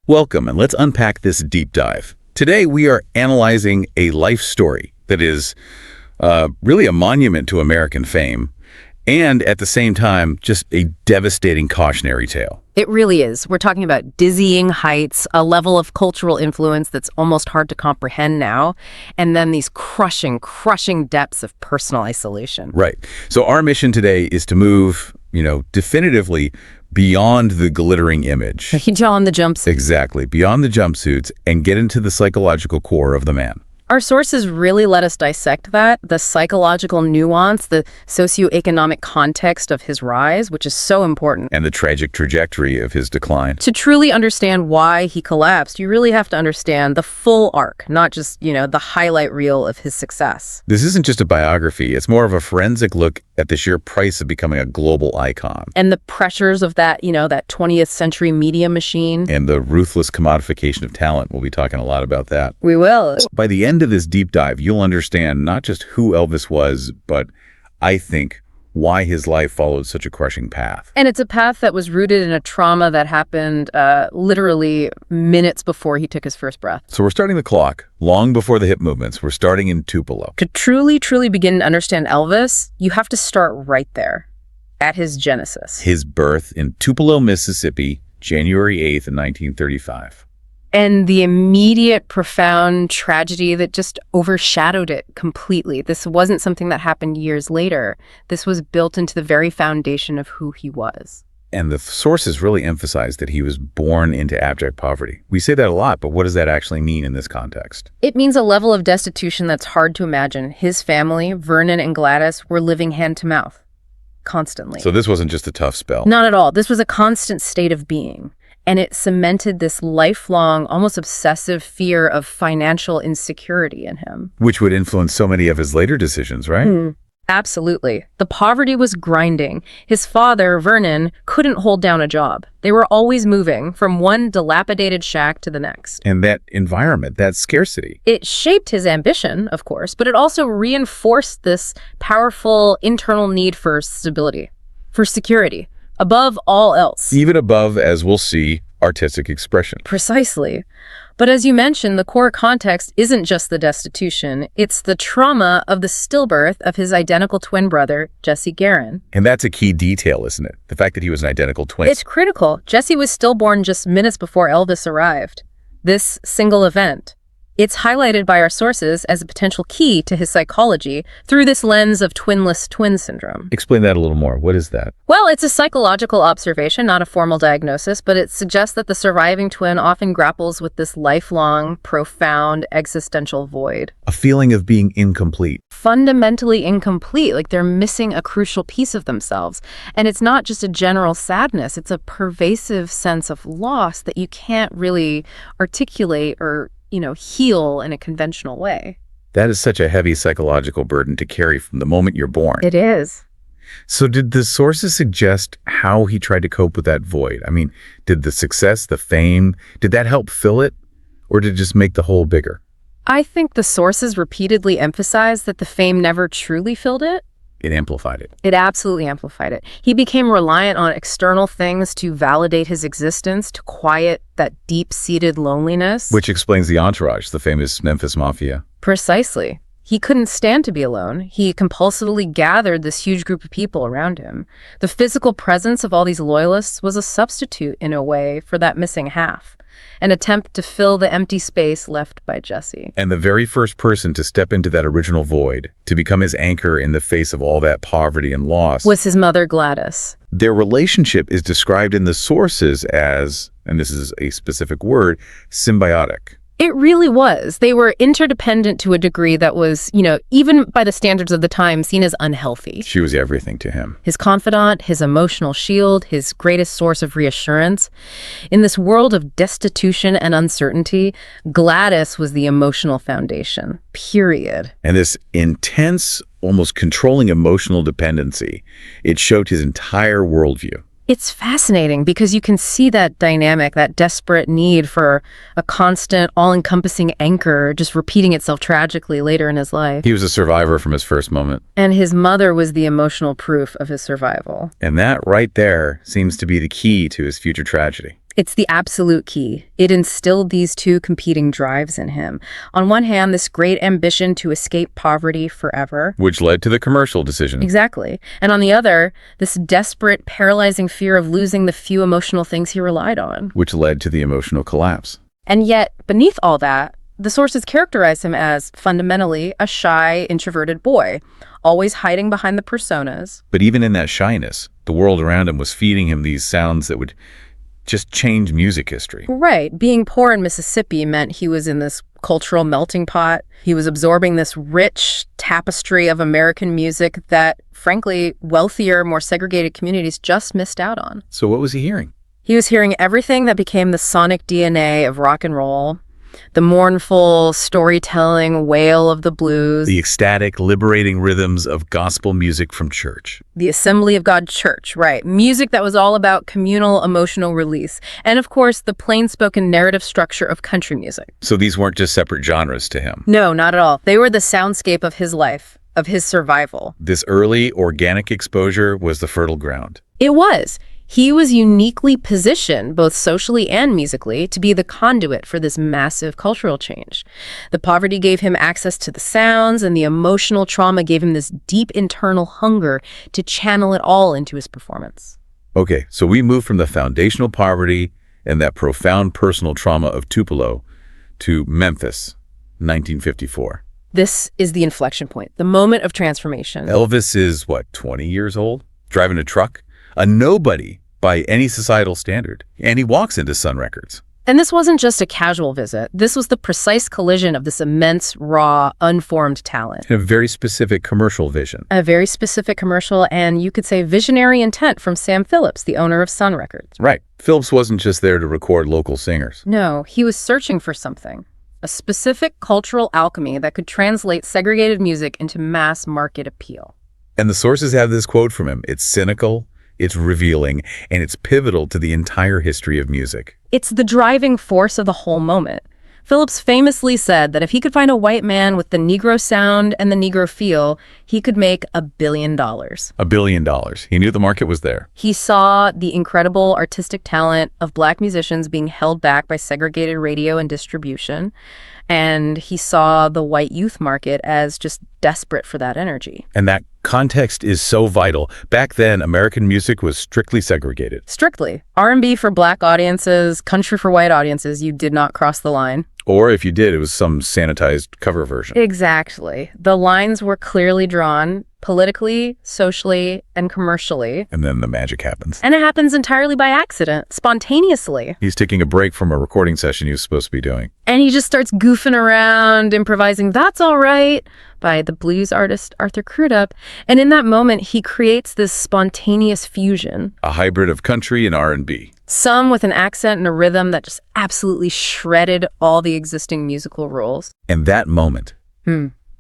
Welcome, and let's unpack this deep dive. Today, we are analyzing a life story that is really a monument to American fame, and at the same time, just a devastating cautionary tale. It really is. We're talking about dizzying heights, a level of cultural influence that's almost hard to comprehend now, and then these crushing depths of personal isolation. Right. So our mission today is to move, definitively beyond the glittering image. Beyond the jumpsuit. Exactly. Beyond the jumpsuits and get into the psychological core of the man. Our sources really let us dissect that, the psychological nuance, the socioeconomic context of his rise, which is so important. And the tragic trajectory of his decline. To truly understand why he collapsed, you really have to understand the full arc, not just, the highlight reel of his success. This isn't just a biography. It's more of a forensic look at the sheer price of becoming a global icon. And the pressures of that, that 20th century media machine. And the ruthless commodification of talent. We'll be talking a lot about that. We will. By the end of this deep dive, you'll understand not just who Elvis was, but I think why his life followed such a crushing path. And it's a path that was rooted in a trauma that happened literally minutes before he took his first breath. So we're starting the clock long before the hip movements. We're starting in Tupelo. To truly begin to understand Elvis, you have to start right there, at his genesis. His birth in Tupelo, Mississippi, January 8th, 1935. And the immediate, profound tragedy that just overshadowed it completely. This wasn't something that happened years later. This was built into the very foundation of who he was. And the sources really emphasize that he was born into abject poverty. We say that a lot, but what does that actually mean in this context? It means a level of destitution that's hard to imagine. His family, Vernon and Gladys, were living hand to mouth, constantly. So this wasn't just a tough spell? Not at all. This was a constant state of being. And it cemented this lifelong, almost obsessive fear of financial insecurity in him. Which would influence so many of his later decisions, right? Absolutely. The poverty was grinding. His father, Vernon, couldn't hold down a job. They were always moving from one dilapidated shack to the next. And that environment, that scarcity. It shaped his ambition, of course, but it also reinforced this powerful internal need for stability, for security. Above all else. Even above, as we'll see, artistic expression. Precisely. But as you mentioned, the core context isn't just the destitution. It's the trauma of the stillbirth of his identical twin brother, Jesse Garin. And that's a key detail, isn't it? The fact that he was an identical twin. It's critical. Jesse was stillborn just minutes before Elvis arrived. This single event. It's highlighted by our sources as a potential key to his psychology through this lens of twinless twin syndrome. Explain that a little more. What is that? Well, it's a psychological observation, not a formal diagnosis, but it suggests that the surviving twin often grapples with this lifelong, profound, existential void. A feeling of being incomplete. Fundamentally incomplete, like they're missing a crucial piece of themselves. And it's not just a general sadness, it's a pervasive sense of loss that you can't really articulate or heal in a conventional way. That is such a heavy psychological burden to carry from the moment you're born. It is. So did the sources suggest how he tried to cope with that void? I mean, did the success, the fame, did that help fill it? Or did it just make the hole bigger? I think the sources repeatedly emphasized that the fame never truly filled it. It amplified it. It absolutely amplified it. He became reliant on external things to validate his existence, to quiet that deep-seated loneliness. Which explains the entourage, the famous Memphis Mafia. Precisely. He couldn't stand to be alone. He compulsively gathered this huge group of people around him. The physical presence of all these loyalists was a substitute, in a way, for that missing half. An attempt to fill the empty space left by Jesse. And the very first person to step into that original void, to become his anchor in the face of all that poverty and loss, was his mother, Gladys. Their relationship is described in the sources as, and this is a specific word, symbiotic. It really was. They were interdependent to a degree that was, even by the standards of the time, seen as unhealthy. She was everything to him. His confidant, his emotional shield, his greatest source of reassurance. In this world of destitution and uncertainty, Gladys was the emotional foundation, period. And this intense, almost controlling emotional dependency, it showed his entire worldview. It's fascinating because you can see that dynamic, that desperate need for a constant, all-encompassing anchor just repeating itself tragically later in his life. He was a survivor from his first moment. And his mother was the emotional proof of his survival. And that right there seems to be the key to his future tragedy. It's the absolute key. It instilled these two competing drives in him. On one hand, this great ambition to escape poverty forever. Which led to the commercial decision. Exactly. And on the other, this desperate, paralyzing fear of losing the few emotional things he relied on. Which led to the emotional collapse. And yet, beneath all that, the sources characterize him as fundamentally a shy, introverted boy, always hiding behind the personas. But even in that shyness, the world around him was feeding him these sounds that would just change music history. Right. Being poor in Mississippi meant he was in this cultural melting pot. He was absorbing this rich tapestry of American music that, frankly, wealthier, more segregated communities just missed out on. So what was he hearing? He was hearing everything that became the sonic DNA of rock and roll. The mournful, storytelling wail of the blues. The ecstatic, liberating rhythms of gospel music from church. The Assembly of God Church, right. Music that was all about communal emotional release. And of course, the plain-spoken narrative structure of country music. So these weren't just separate genres to him. No, not at all. They were the soundscape of his life, of his survival. This early, organic exposure was the fertile ground. It was. He was uniquely positioned, both socially and musically, to be the conduit for this massive cultural change. The poverty gave him access to the sounds, and the emotional trauma gave him this deep internal hunger to channel it all into his performance. Okay, so we moved from the foundational poverty and that profound personal trauma of Tupelo to Memphis, 1954. This is the inflection point, the moment of transformation. Elvis is, 20 years old? Driving a truck? A nobody by any societal standard. And he walks into Sun Records. And this wasn't just a casual visit. This was the precise collision of this immense, raw, unformed talent. A very specific commercial vision. A very specific commercial and, you could say, visionary intent from Sam Phillips, the owner of Sun Records. Right. Phillips wasn't just there to record local singers. No, he was searching for something. A specific cultural alchemy that could translate segregated music into mass market appeal. And the sources have this quote from him. It's cynical, it's revealing, and it's pivotal to the entire history of music. It's the driving force of the whole moment. Phillips famously said that if he could find a white man with the Negro sound and the Negro feel, he could make $1 billion. $1 billion. He knew the market was there. He saw the incredible artistic talent of Black musicians being held back by segregated radio and distribution. And he saw the white youth market as just desperate for that energy. And that context is so vital. Back then, American music was strictly segregated. Strictly. R&B for Black audiences, country for white audiences, you did not cross the line. Or if you did, it was some sanitized cover version. Exactly. The lines were clearly drawn politically, socially, and commercially. And then the magic happens. And it happens entirely by accident, spontaneously. He's taking a break from a recording session he was supposed to be doing. And he just starts goofing around, improvising "That's All Right" by the blues artist Arthur Crudup. And in that moment, he creates this spontaneous fusion. A hybrid of country and R&B. Some with an accent and a rhythm that just absolutely shredded all the existing musical rules. And that moment,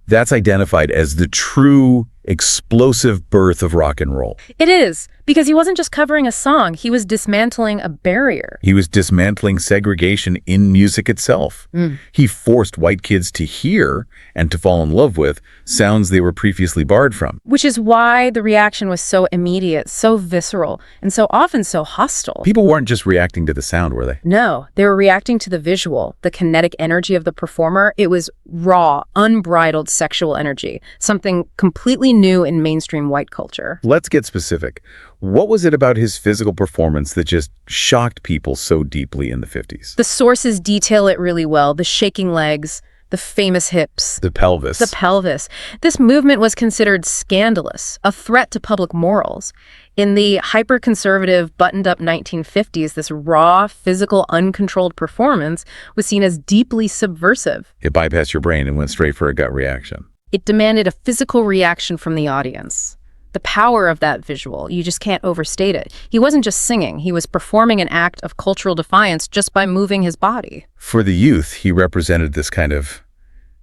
that's identified as the true explosive birth of rock and roll. It is, because he wasn't just covering a song, he was dismantling a barrier. He was dismantling segregation in music itself. He forced white kids to hear and to fall in love with sounds they were previously barred from. Which is why the reaction was so immediate, so visceral, and so often so hostile. People weren't just reacting to the sound, were they? No, they were reacting to the visual, the kinetic energy of the performer. It was raw, unbridled sexual energy, something completely new in mainstream white culture. Let's get specific. What was it about his physical performance that just shocked people so deeply in the 50s? The sources detail it really well. The shaking legs, the famous hips. The pelvis. The pelvis. This movement was considered scandalous, a threat to public morals. In the hyper-conservative, buttoned-up 1950s, this raw, physical, uncontrolled performance was seen as deeply subversive. It bypassed your brain and went straight for a gut reaction. It demanded a physical reaction from the audience. The power of that visual, you just can't overstate it. He wasn't just singing, he was performing an act of cultural defiance just by moving his body. For the youth, he represented this kind of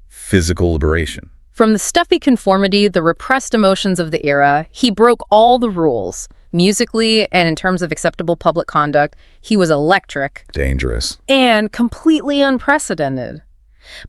physical liberation. From the stuffy conformity, the repressed emotions of the era, he broke all the rules. Musically and in terms of acceptable public conduct, he was electric. Dangerous. And completely unprecedented.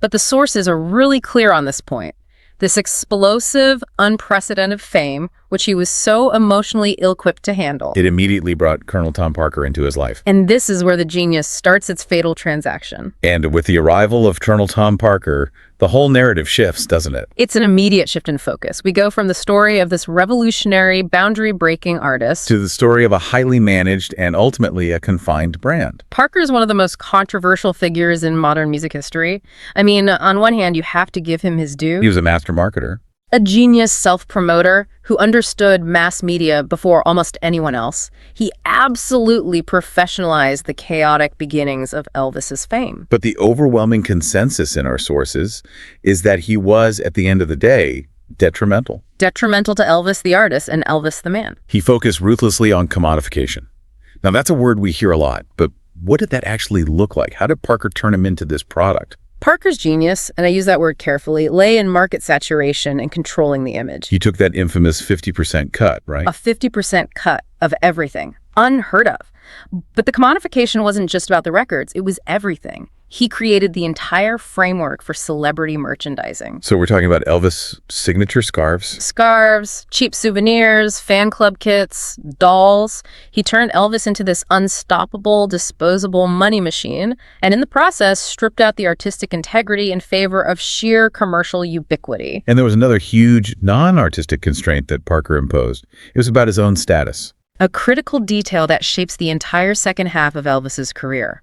But the sources are really clear on this point. This explosive, unprecedented fame which he was so emotionally ill-equipped to handle. It immediately brought Colonel Tom Parker into his life. And this is where the genius starts its fatal transaction. And with the arrival of Colonel Tom Parker, the whole narrative shifts, doesn't it? It's an immediate shift in focus. We go from the story of this revolutionary, boundary-breaking artist to the story of a highly managed and ultimately a confined brand. Parker is one of the most controversial figures in modern music history. I mean, on one hand, you have to give him his due. He was a master marketer. A genius self-promoter who understood mass media before almost anyone else. He absolutely professionalized the chaotic beginnings of Elvis's fame. But the overwhelming consensus in our sources is that he was, at the end of the day, detrimental. Detrimental to Elvis the artist and Elvis the man. He focused ruthlessly on commodification. Now, that's a word we hear a lot, but what did that actually look like? How did Parker turn him into this product? Parker's genius, and I use that word carefully, lay in market saturation and controlling the image. He took that infamous 50% cut, right? A 50% cut of everything. Unheard of. But the commodification wasn't just about the records, it was everything. He created the entire framework for celebrity merchandising. So we're talking about Elvis' signature scarves. Scarves, cheap souvenirs, fan club kits, dolls. He turned Elvis into this unstoppable, disposable money machine, and in the process, stripped out the artistic integrity in favor of sheer commercial ubiquity. And there was another huge non-artistic constraint that Parker imposed. It was about his own status. A critical detail that shapes the entire second half of Elvis's career.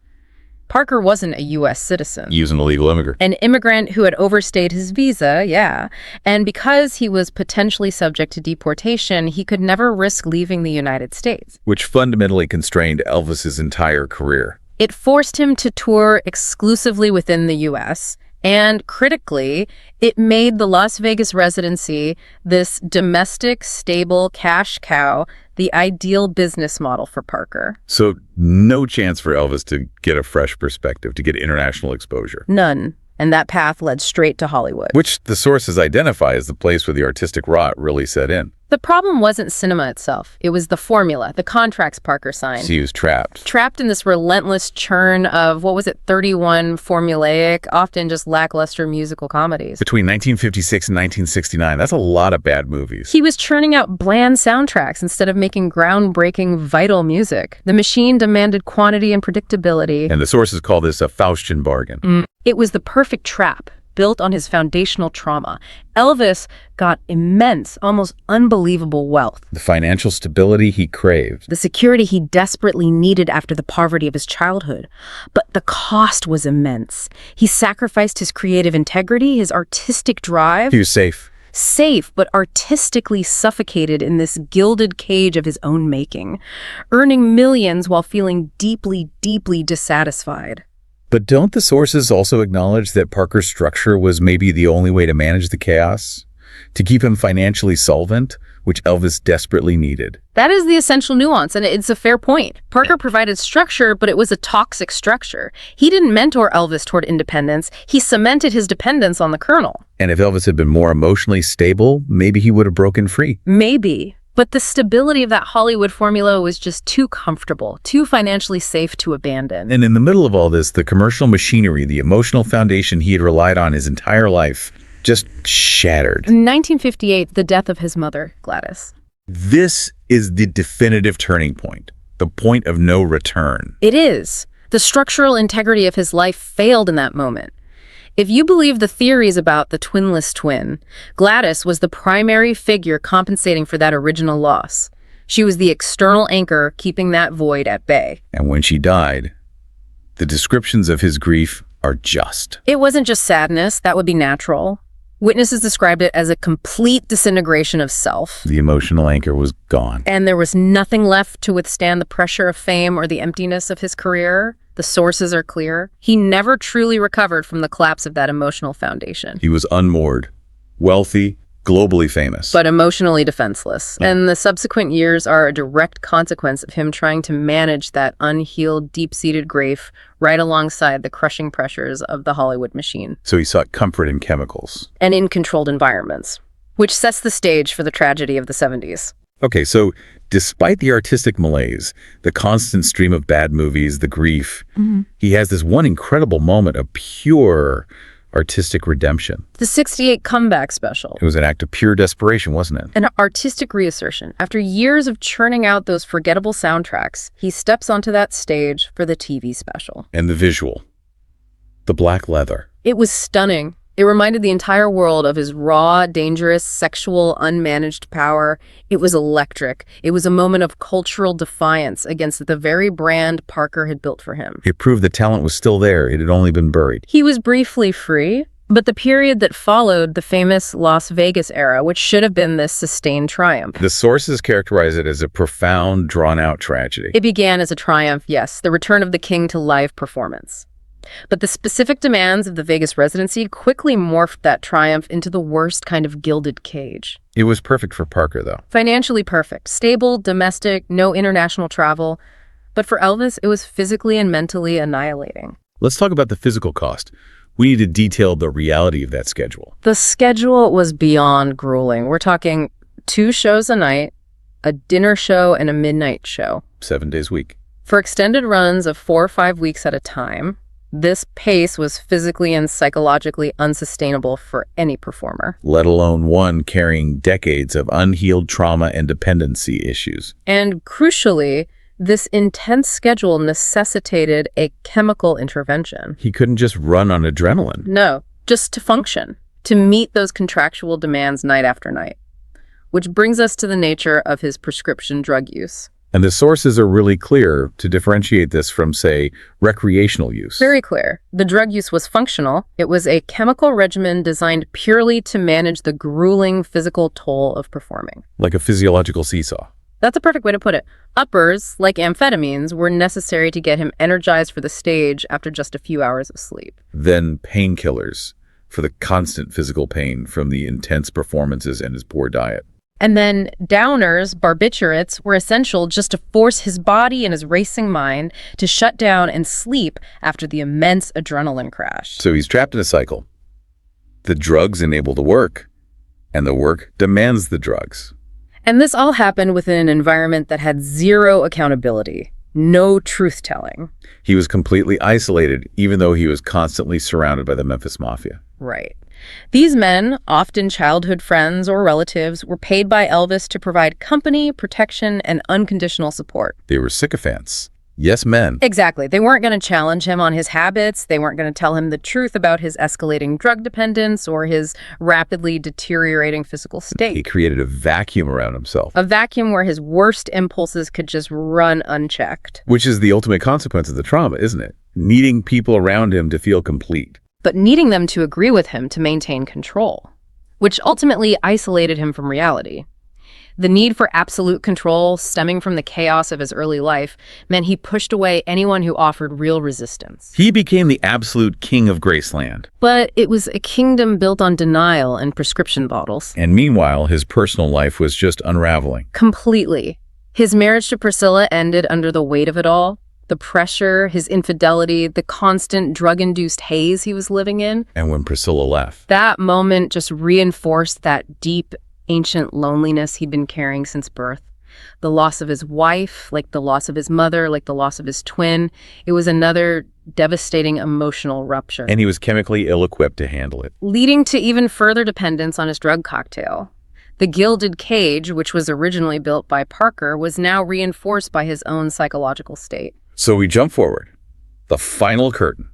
Parker wasn't a U.S. citizen. He was an illegal immigrant. An immigrant who had overstayed his visa, yeah. And because he was potentially subject to deportation, he could never risk leaving the United States. Which fundamentally constrained Elvis's entire career. It forced him to tour exclusively within the U.S., and critically, it made the Las Vegas residency, this domestic, stable cash cow, the ideal business model for Parker. So no chance for Elvis to get a fresh perspective, to get international exposure. None. And that path led straight to Hollywood. Which the sources identify as the place where the artistic rot really set in. The problem wasn't cinema itself. It was the formula, the contracts Parker signed. He was trapped. Trapped in this relentless churn of, 31 formulaic, often just lackluster musical comedies. Between 1956 and 1969, that's a lot of bad movies. He was churning out bland soundtracks instead of making groundbreaking, vital music. The machine demanded quantity and predictability. And the sources call this a Faustian bargain. It was the perfect trap, built on his foundational trauma. Elvis got immense, almost unbelievable wealth. The financial stability he craved. The security he desperately needed after the poverty of his childhood. But the cost was immense. He sacrificed his creative integrity, his artistic drive. He was safe, but artistically suffocated in this gilded cage of his own making, earning millions while feeling deeply, deeply dissatisfied. But don't the sources also acknowledge that Parker's structure was maybe the only way to manage the chaos? To keep him financially solvent, which Elvis desperately needed? That is the essential nuance, and it's a fair point. Parker provided structure, but it was a toxic structure. He didn't mentor Elvis toward independence. He cemented his dependence on the Colonel. And if Elvis had been more emotionally stable, maybe he would have broken free. Maybe. But the stability of that Hollywood formula was just too comfortable, too financially safe to abandon. And in the middle of all this, the commercial machinery, the emotional foundation he had relied on his entire life, just shattered. In 1958, the death of his mother, Gladys. This is the definitive turning point, the point of no return. It is. The structural integrity of his life failed in that moment. If you believe the theories about the twinless twin, Gladys was the primary figure compensating for that original loss. She was the external anchor keeping that void at bay. And when she died, the descriptions of his grief are just. It wasn't just sadness, that would be natural. Witnesses described it as a complete disintegration of self. The emotional anchor was gone. And there was nothing left to withstand the pressure of fame or the emptiness of his career. The sources are clear. He never truly recovered from the collapse of that emotional foundation. He was unmoored, wealthy, globally famous. But emotionally defenseless. And the subsequent years are a direct consequence of him trying to manage that unhealed, deep-seated grief right alongside the crushing pressures of the Hollywood machine. So he sought comfort in chemicals. And in controlled environments, which sets the stage for the tragedy of the 70s. Okay, so despite the artistic malaise, the constant stream of bad movies, the grief, he has this one incredible moment of pure, artistic redemption. The 68 comeback special. It was an act of pure desperation, wasn't it? An artistic reassertion. After years of churning out those forgettable soundtracks, he steps onto that stage for the TV special. And the visual. The black leather. It was stunning. It reminded the entire world of his raw, dangerous, sexual, unmanaged power. It was electric. It was a moment of cultural defiance against the very brand Parker had built for him. It proved the talent was still there. It had only been buried. He was briefly free, but the period that followed the famous Las Vegas era, which should have been this sustained triumph. The sources characterize it as a profound, drawn-out tragedy. It began as a triumph, yes, the return of the king to live performance. But the specific demands of the Vegas residency quickly morphed that triumph into the worst kind of gilded cage. It was perfect for Parker, though. Financially perfect, stable, domestic, no international travel. But for Elvis, it was physically and mentally annihilating. Let's talk about the physical cost. We need to detail the reality of that schedule. The schedule was beyond grueling. We're talking 2 shows a night, a dinner show, and a midnight show. 7 days a week. For extended runs of 4 or 5 weeks at a time, this pace was physically and psychologically unsustainable for any performer. Let alone one carrying decades of unhealed trauma and dependency issues. And crucially, this intense schedule necessitated a chemical intervention. He couldn't just run on adrenaline. No, just to function, to meet those contractual demands night after night. Which brings us to the nature of his prescription drug use. And the sources are really clear to differentiate this from, say, recreational use. Very clear. The drug use was functional. It was a chemical regimen designed purely to manage the grueling physical toll of performing. Like a physiological seesaw. That's a perfect way to put it. Uppers, like amphetamines, were necessary to get him energized for the stage after just a few hours of sleep. Then painkillers for the constant physical pain from the intense performances and his poor diet. And then downers, barbiturates, were essential just to force his body and his racing mind to shut down and sleep after the immense adrenaline crash. So he's trapped in a cycle. The drugs enable the work, and the work demands the drugs. And this all happened within an environment that had zero accountability, no truth-telling. He was completely isolated, even though he was constantly surrounded by the Memphis Mafia. Right. These men, often childhood friends or relatives, were paid by Elvis to provide company, protection, and unconditional support. They were sycophants. Yes, men. Exactly. They weren't going to challenge him on his habits. They weren't going to tell him the truth about his escalating drug dependence or his rapidly deteriorating physical state. He created a vacuum around himself. A vacuum where his worst impulses could just run unchecked. Which is the ultimate consequence of the trauma, isn't it? Needing people around him to feel complete. But needing them to agree with him to maintain control, which ultimately isolated him from reality. The need for absolute control, stemming from the chaos of his early life, meant he pushed away anyone who offered real resistance. He became the absolute king of Graceland. But it was a kingdom built on denial and prescription bottles. And meanwhile, his personal life was just unraveling. Completely. His marriage to Priscilla ended under the weight of it all. The pressure, his infidelity, the constant drug-induced haze he was living in. And when Priscilla left. That moment just reinforced that deep, ancient loneliness he'd been carrying since birth. The loss of his wife, like the loss of his mother, like the loss of his twin. It was another devastating emotional rupture. And he was chemically ill-equipped to handle it. Leading to even further dependence on his drug cocktail. The gilded cage, which was originally built by Parker, was now reinforced by his own psychological state. So we jump forward. The final curtain.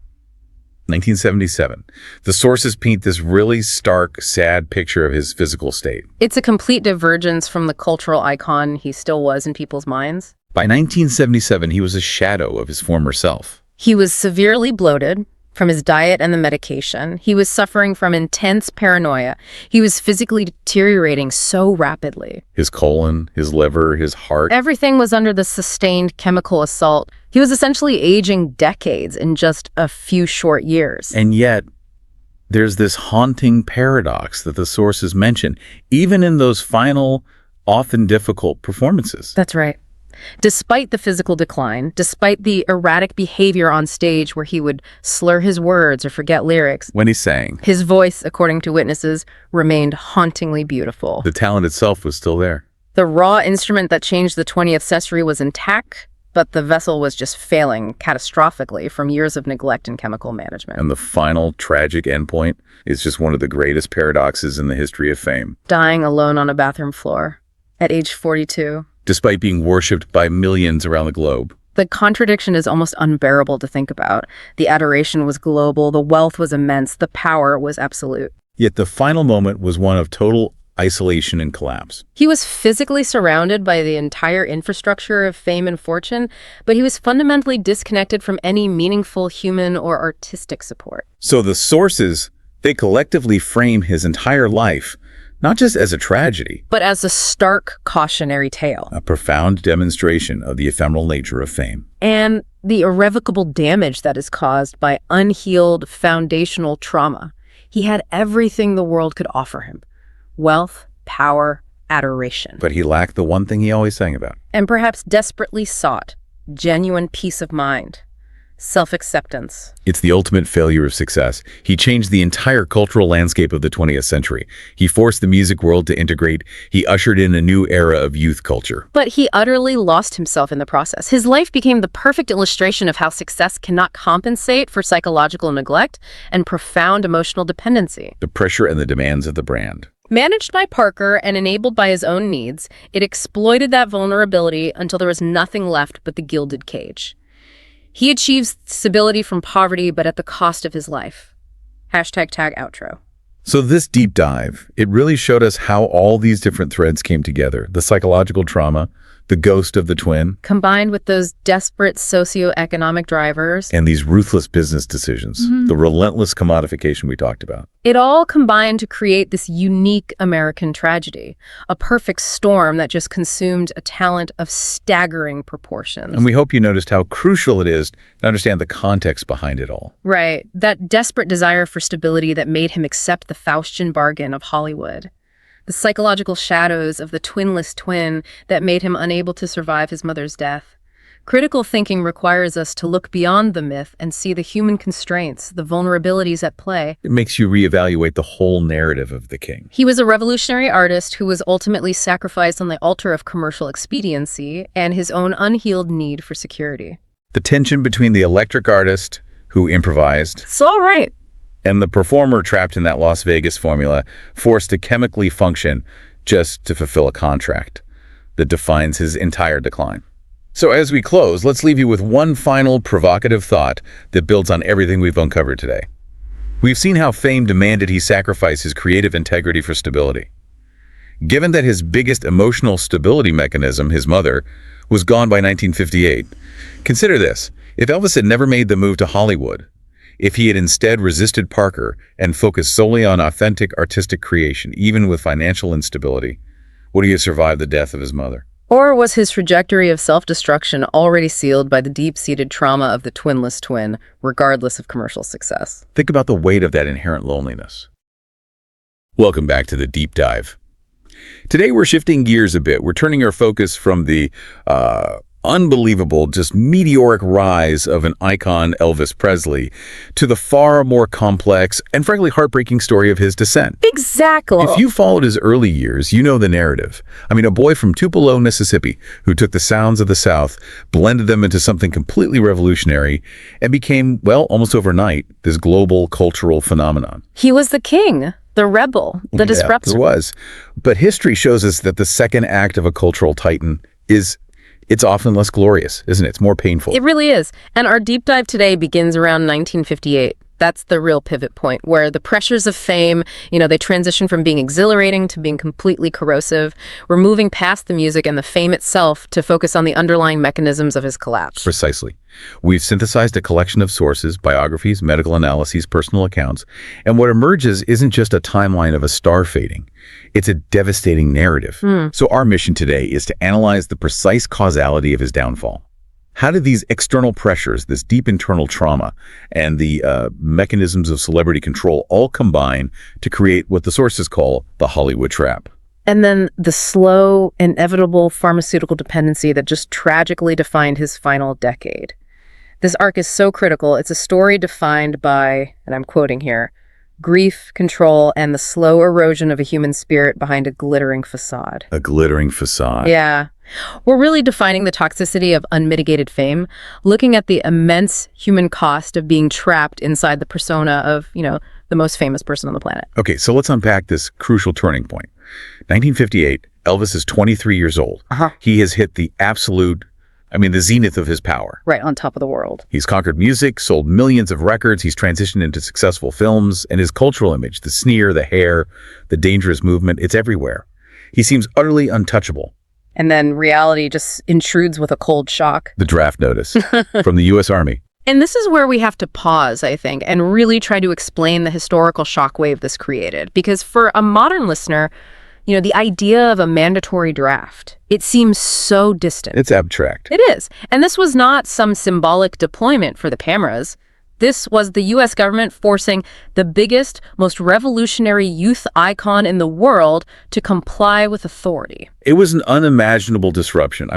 1977. The sources paint this really stark, sad picture of his physical state. It's a complete divergence from the cultural icon he still was in people's minds. By 1977, he was a shadow of his former self. He was severely bloated from his diet and the medication. He was suffering from intense paranoia. He was physically deteriorating so rapidly. His colon, his liver, his heart. Everything was under the sustained chemical assault. He was essentially aging decades in just a few short years. And yet, there's this haunting paradox that the sources mention, even in those final, often difficult performances. That's right. Despite the physical decline, despite the erratic behavior on stage where he would slur his words or forget lyrics, when he sang, his voice, according to witnesses, remained hauntingly beautiful. The talent itself was still there. The raw instrument that changed the 20th century was intact, but the vessel was just failing catastrophically from years of neglect and chemical management. And the final tragic endpoint is just one of the greatest paradoxes in the history of fame. Dying alone on a bathroom floor at age 42. Despite being worshipped by millions around the globe. The contradiction is almost unbearable to think about. The adoration was global, the wealth was immense, the power was absolute. Yet the final moment was one of total isolation and collapse. He was physically surrounded by the entire infrastructure of fame and fortune, but he was fundamentally disconnected from any meaningful human or artistic support. So the sources, they collectively frame his entire life, not just as a tragedy, but as a stark cautionary tale. a profound demonstration of the ephemeral nature of fame. And the irrevocable damage that is caused by unhealed foundational trauma. He had everything the world could offer him. Wealth, power, adoration. But he lacked the one thing he always sang about. And perhaps desperately sought genuine peace of mind, self-acceptance. It's the ultimate failure of success. He changed the entire cultural landscape of the 20th century. He forced the music world to integrate. He ushered in a new era of youth culture. But he utterly lost himself in the process. His life became the perfect illustration of how success cannot compensate for psychological neglect and profound emotional dependency. The pressure and the demands of the brand. Managed by Parker and enabled by his own needs, it exploited that vulnerability until there was nothing left but the gilded cage. He achieved stability from poverty, but at the cost of his life. Hashtag tag outro. So this deep dive, it really showed us how all these different threads came together. The psychological trauma, the ghost of the twin, Combined with those desperate socioeconomic drivers, and these ruthless business decisions, the relentless commodification we talked about. it all combined to create this unique American tragedy, a perfect storm that just consumed a talent of staggering proportions. And we hope you noticed how crucial it is to understand the context behind it all. Right, that desperate desire for stability that made him accept the Faustian bargain of Hollywood. The psychological shadows of the twinless twin that made him unable to survive his mother's death. Critical thinking requires us to look beyond the myth and see the human constraints, the vulnerabilities at play. It makes you reevaluate the whole narrative of the king. He was a revolutionary artist who was ultimately sacrificed on the altar of commercial expediency and his own unhealed need for security. The tension between the electric artist who improvised It's all right. and the performer trapped in that Las Vegas formula, forced to chemically function just to fulfill a contract that defines his entire decline. So as we close, let's leave you with one final provocative thought that builds on everything we've uncovered today. We've seen how fame demanded he sacrifice his creative integrity for stability. Given that his biggest emotional stability mechanism, his mother, was gone by 1958, consider this. If Elvis had never made the move to Hollywood, if he had instead resisted Parker and focused solely on authentic artistic creation, even with financial instability, would he have survived the death of his mother? Or was his trajectory of self-destruction already sealed by the deep-seated trauma of the twinless twin, regardless of commercial success? Think about the weight of that inherent loneliness. Welcome back to the deep dive. Today we're shifting gears a bit. We're turning our focus from the unbelievable, just meteoric rise of an icon, Elvis Presley, to the far more complex and frankly heartbreaking story of his descent. Exactly. If you followed his early years, you know the narrative. I mean, a boy from Tupelo, Mississippi, who took the sounds of the South, blended them into something completely revolutionary, and became, well, almost overnight, this global cultural phenomenon. He was the king, the rebel, the disruptor. There was. But history shows us that the second act of a cultural titan it's often less glorious, isn't it? It's more painful. It really is. And our deep dive today begins around 1958. That's the real pivot point, where the pressures of fame, they transition from being exhilarating to being completely corrosive. We're moving past the music and the fame itself to focus on the underlying mechanisms of his collapse. Precisely. We've synthesized a collection of sources, biographies, medical analyses, personal accounts, and what emerges isn't just a timeline of a star fading. It's a devastating narrative. So our mission today is to analyze the precise causality of his downfall. How did these external pressures, this deep internal trauma, and the mechanisms of celebrity control all combine to create what the sources call the Hollywood trap? And then the slow, inevitable pharmaceutical dependency that just tragically defined his final decade. This arc is so critical. It's a story defined by, and I'm quoting here, Grief, control, and the slow erosion of a human spirit behind a glittering facade. A glittering facade. Yeah. We're really defining the toxicity of unmitigated fame, looking at the immense human cost of being trapped inside the persona of, the most famous person on the planet. Okay, so let's unpack this crucial turning point. 1958, Elvis is 23 years old. He has hit the the zenith of his power. Right on top of the world. He's conquered music, sold millions of records, he's transitioned into successful films, and his cultural image, the sneer, the hair, the dangerous movement, it's everywhere. He seems utterly untouchable. And then reality just intrudes with a cold shock. The draft notice from the U.S. Army. And this is where we have to pause, I think, and really try to explain the historical shockwave this created. Because for a modern listener, the idea of a mandatory draft, it seems so distant. It's abstract. It is. And this was not some symbolic deployment for the cameras. This was the U.S. government forcing the biggest, most revolutionary youth icon in the world to comply with authority. It was an unimaginable disruption.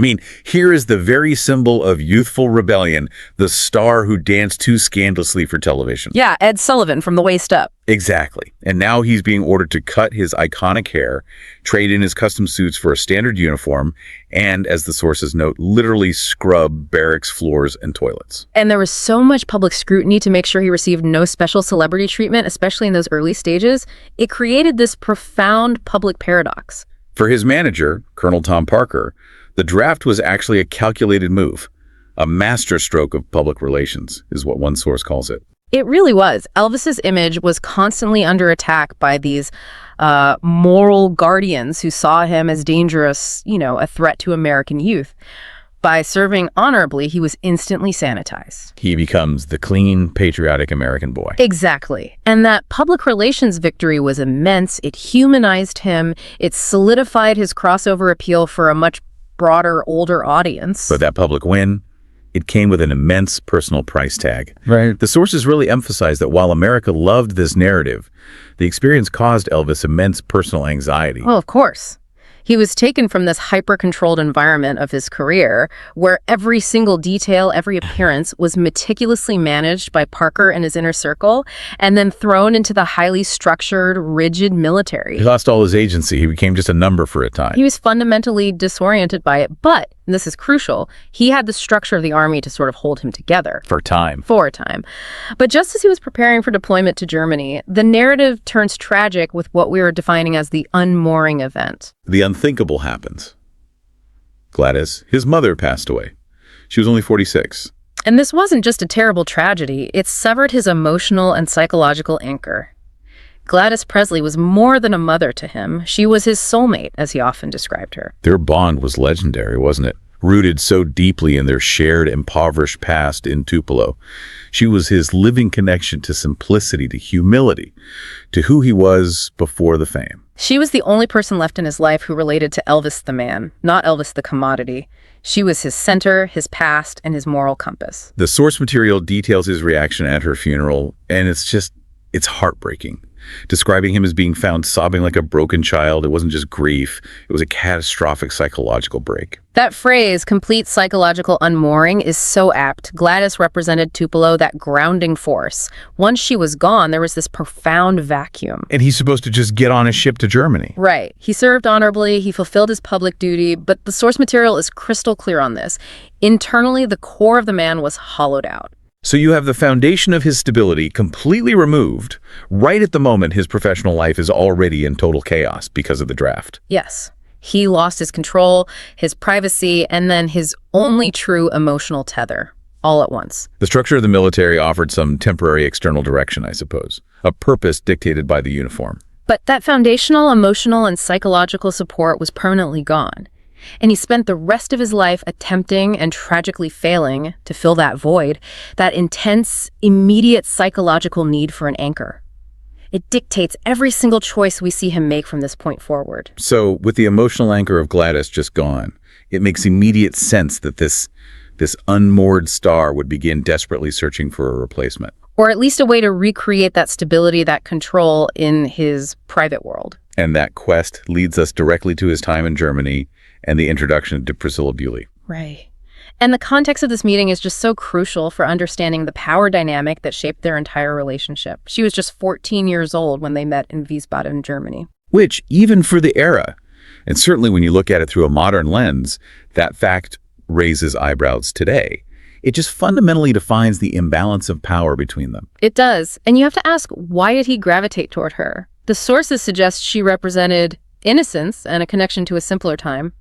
Here is the very symbol of youthful rebellion, the star who danced too scandalously for television. Yeah, Ed Sullivan from the waist up. Exactly. And now he's being ordered to cut his iconic hair, trade in his custom suits for a standard uniform, and, as the sources note, literally scrub barracks floors and toilets. And there was so much public scrutiny to make sure he received no special celebrity treatment, especially in those early stages. It created this profound public paradox. For his manager, Colonel Tom Parker, the draft was actually a calculated move. A masterstroke of public relations is what one source calls it. It really was. Elvis's image was constantly under attack by these moral guardians who saw him as dangerous, a threat to American youth. By serving honorably, he was instantly sanitized. He becomes the clean, patriotic American boy. Exactly. And that public relations victory was immense. It humanized him. It solidified his crossover appeal for a much broader, older audience. But that public win, it came with an immense personal price tag. Right. The sources really emphasize that while America loved this narrative, the experience caused Elvis immense personal anxiety. Well, of course. He was taken from this hyper-controlled environment of his career, where every single detail, every appearance was meticulously managed by Parker and his inner circle, and then thrown into the highly structured, rigid military. He lost all his agency. He became just a number for a time. He was fundamentally disoriented by it, but, and this is crucial, he had the structure of the army to sort of hold him together. For a time. But just as he was preparing for deployment to Germany, the narrative turns tragic with what we are defining as the unmooring event. The unthinkable happens. Gladys, his mother, passed away. She was only 46. And this wasn't just a terrible tragedy. It severed his emotional and psychological anchor. Gladys Presley was more than a mother to him. She was his soulmate, as he often described her. Their bond was legendary, wasn't it? Rooted so deeply in their shared impoverished past in Tupelo. She was his living connection to simplicity, to humility, to who he was before the fame. She was the only person left in his life who related to Elvis the man, not Elvis the commodity. She was his center, his past, and his moral compass. The source material details his reaction at her funeral, and it's heartbreaking. Describing him as being found sobbing like a broken child, it wasn't just grief, it was a catastrophic psychological break. That phrase, complete psychological unmooring, is so apt. Gladys represented Tupelo, that grounding force. Once she was gone, there was this profound vacuum. And he's supposed to just get on a ship to Germany. Right. He served honorably, he fulfilled his public duty, but the source material is crystal clear on this. Internally, the core of the man was hollowed out. So you have the foundation of his stability completely removed right at the moment his professional life is already in total chaos because of the draft. Yes. He lost his control, his privacy, and then his only true emotional tether, all at once. The structure of the military offered some temporary external direction, I suppose, a purpose dictated by the uniform. But that foundational emotional and psychological support was permanently gone. And he spent the rest of his life attempting and tragically failing to fill that void, that intense, immediate psychological need for an anchor. It dictates every single choice we see him make from this point forward. So, with the emotional anchor of Gladys just gone, it makes immediate sense that this unmoored star would begin desperately searching for a replacement. Or at least a way to recreate that stability, that control in his private world. And that quest leads us directly to his time in Germany and the introduction to Priscilla Bewley. Right. And the context of this meeting is just so crucial for understanding the power dynamic that shaped their entire relationship. She was just 14 years old when they met in Wiesbaden, Germany. Which, even for the era, and certainly when you look at it through a modern lens, that fact raises eyebrows today. It just fundamentally defines the imbalance of power between them. It does. And you have to ask, why did he gravitate toward her? The sources suggest she represented innocence and a connection to a simpler time.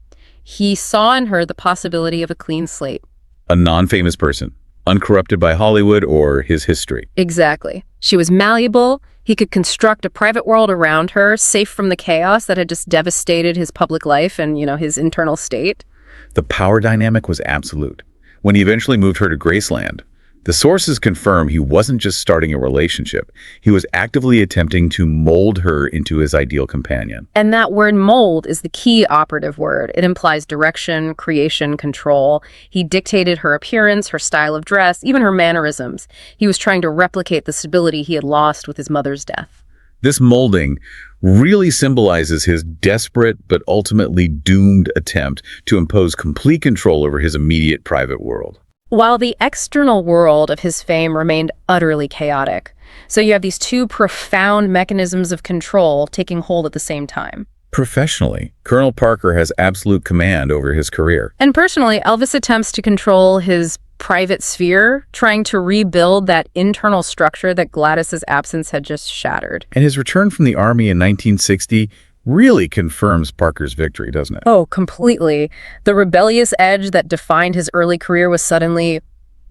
He saw in her the possibility of a clean slate. A non-famous person, uncorrupted by Hollywood or his history. Exactly. She was malleable. He could construct a private world around her, safe from the chaos that had just devastated his public life and, his internal state. The power dynamic was absolute. When he eventually moved her to Graceland, the sources confirm he wasn't just starting a relationship. He was actively attempting to mold her into his ideal companion. And that word mold is the key operative word. It implies direction, creation, control. He dictated her appearance, her style of dress, even her mannerisms. He was trying to replicate the stability he had lost with his mother's death. This molding really symbolizes his desperate but ultimately doomed attempt to impose complete control over his immediate private world. While the external world of his fame remained utterly chaotic. So you have these two profound mechanisms of control taking hold at the same time. Professionally, Colonel Parker has absolute command over his career. And personally, Elvis attempts to control his private sphere, trying to rebuild that internal structure that Gladys's absence had just shattered. And his return from the Army in 1960 really confirms Parker's victory, doesn't it? Oh, completely. The rebellious edge that defined his early career was suddenly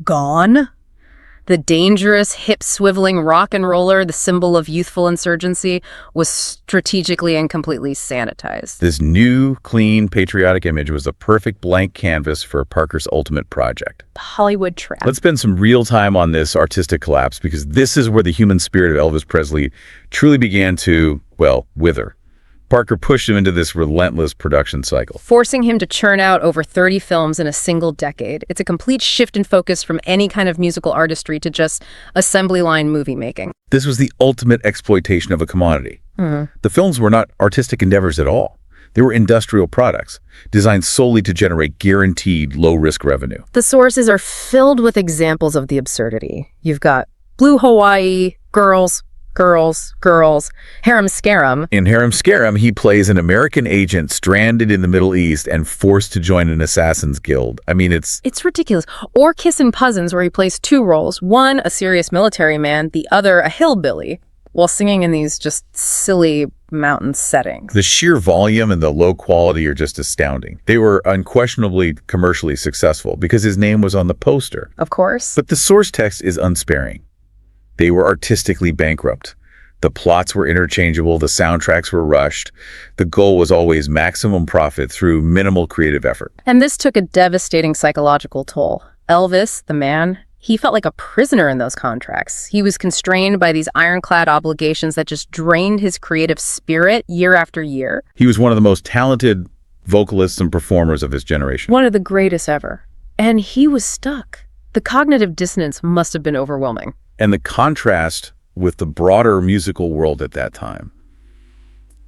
gone. The dangerous, hip-swiveling rock and roller, the symbol of youthful insurgency, was strategically and completely sanitized. This new, clean, patriotic image was a perfect blank canvas for Parker's ultimate project. The Hollywood trap. Let's spend some real time on this artistic collapse, because this is where the human spirit of Elvis Presley truly began to, wither. Parker pushed him into this relentless production cycle, forcing him to churn out over 30 films in a single decade. It's a complete shift in focus from any kind of musical artistry to just assembly line movie making. This was the ultimate exploitation of a commodity. The films were not artistic endeavors at all. They were industrial products, designed solely to generate guaranteed low-risk revenue. The sources are filled with examples of the absurdity. You've got Blue Hawaii, Girls, Harem Scarum. In Harem Scarum, he plays an American agent stranded in the Middle East and forced to join an assassin's guild. I mean, it's ridiculous. Or Kissin' Cousins, where he plays two roles, one a serious military man, the other a hillbilly, while singing in these just silly mountain settings. The sheer volume and the low quality are just astounding. They were unquestionably commercially successful because his name was on the poster. Of course. But the source text is unsparing. They were artistically bankrupt. The plots were interchangeable, the soundtracks were rushed. The goal was always maximum profit through minimal creative effort. And this took a devastating psychological toll. Elvis, the man, he felt like a prisoner in those contracts. He was constrained by these ironclad obligations that just drained his creative spirit year after year. He was one of the most talented vocalists and performers of his generation. One of the greatest ever. And he was stuck. The cognitive dissonance must have been overwhelming. And the contrast with the broader musical world at that time,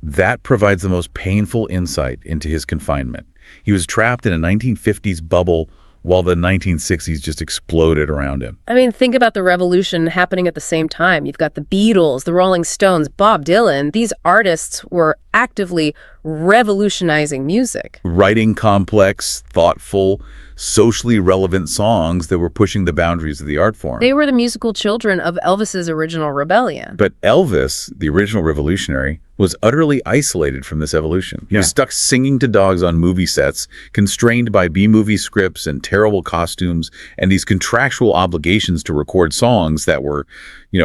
that provides the most painful insight into his confinement. He was trapped in a 1950s bubble while the 1960s just exploded around him. I mean, think about the revolution happening at the same time. You've got the Beatles, the Rolling Stones, Bob Dylan. These artists were actively revolutionizing music. Writing complex, thoughtful, socially relevant songs that were pushing the boundaries of the art form. They were the musical children of Elvis's original rebellion. But Elvis, the original revolutionary, was utterly isolated from this evolution. He was stuck singing to dogs on movie sets, constrained by B-movie scripts and terrible costumes, and these contractual obligations to record songs that were,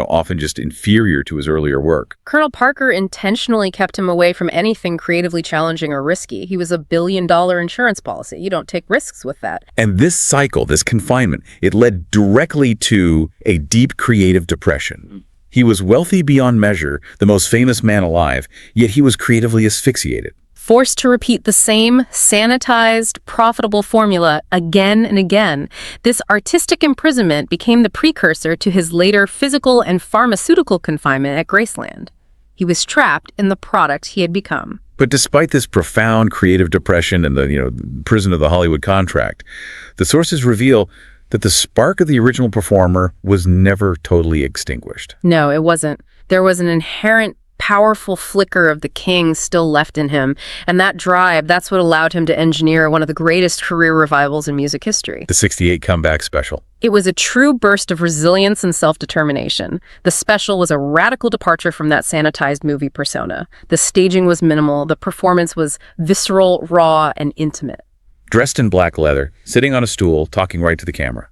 often just inferior to his earlier work. Colonel Parker intentionally kept him away from anything creatively challenging or risky. He was a billion-dollar insurance policy. You don't take risks with that. And this cycle, this confinement, it led directly to a deep creative depression. He was wealthy beyond measure, the most famous man alive, yet he was creatively asphyxiated. Forced to repeat the same sanitized, profitable formula again and again, this artistic imprisonment became the precursor to his later physical and pharmaceutical confinement at Graceland. He was trapped in the product he had become. But despite this profound creative depression and the prison of the Hollywood contract, the sources reveal that the spark of the original performer was never totally extinguished. No, it wasn't. There was an inherent powerful flicker of the king still left in him, and that drive, that's what allowed him to engineer one of the greatest career revivals in music history. The '68 comeback special. It was a true burst of resilience and self-determination. The special was a radical departure from that sanitized movie persona. The staging was minimal, the performance was visceral, raw, and intimate. Dressed in black leather, sitting on a stool, talking right to the camera.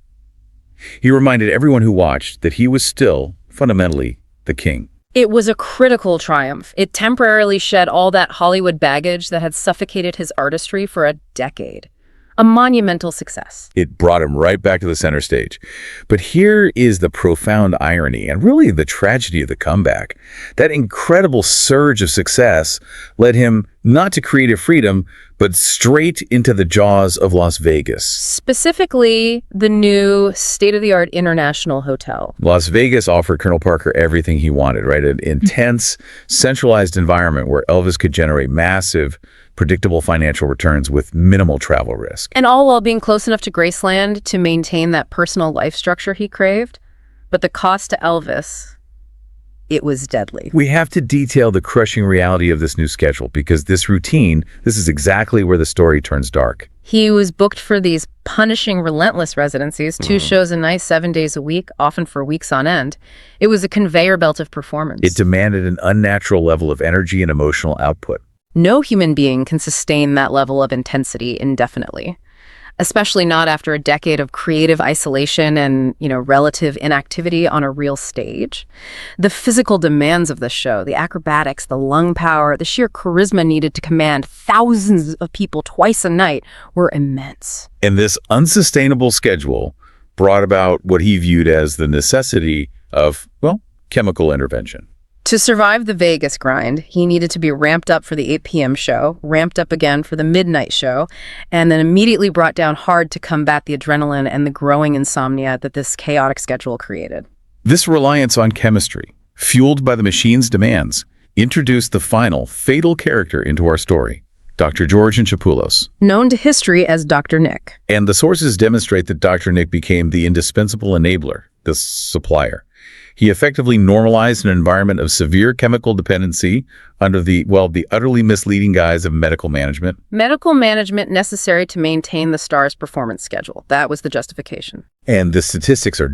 He reminded everyone who watched that he was still, fundamentally, the king. It was a critical triumph. It temporarily shed all that Hollywood baggage that had suffocated his artistry for a decade. A monumental success. It brought him right back to the center stage. But here is the profound irony, and really the tragedy of the comeback. That incredible surge of success led him not to creative freedom, but straight into the jaws of Las Vegas. Specifically, the new state-of-the-art international hotel. Las Vegas offered Colonel Parker everything he wanted, right? An intense, centralized environment where Elvis could generate massive, predictable financial returns with minimal travel risk. And all while being close enough to Graceland to maintain that personal life structure he craved. But the cost to Elvis, it was deadly. We have to detail the crushing reality of this new schedule because this is exactly where the story turns dark. He was booked for these punishing, relentless residencies, 2 shows a night, 7 days a week, often for weeks on end. It was a conveyor belt of performance. It demanded an unnatural level of energy and emotional output. No human being can sustain that level of intensity indefinitely, especially not after a decade of creative isolation and, relative inactivity on a real stage. The physical demands of the show, the acrobatics, the lung power, the sheer charisma needed to command thousands of people twice a night were immense. And this unsustainable schedule brought about what he viewed as the necessity of, chemical intervention. To survive the Vegas grind, he needed to be ramped up for the 8 p.m. show, ramped up again for the midnight show, and then immediately brought down hard to combat the adrenaline and the growing insomnia that this chaotic schedule created. This reliance on chemistry, fueled by the machine's demands, introduced the final, fatal character into our story, Dr. George Chapulos. Known to history as Dr. Nick. And the sources demonstrate that Dr. Nick became the indispensable enabler, the supplier. He effectively normalized an environment of severe chemical dependency under the utterly misleading guise of medical management. Medical management necessary to maintain the star's performance schedule. That was the justification. And the statistics are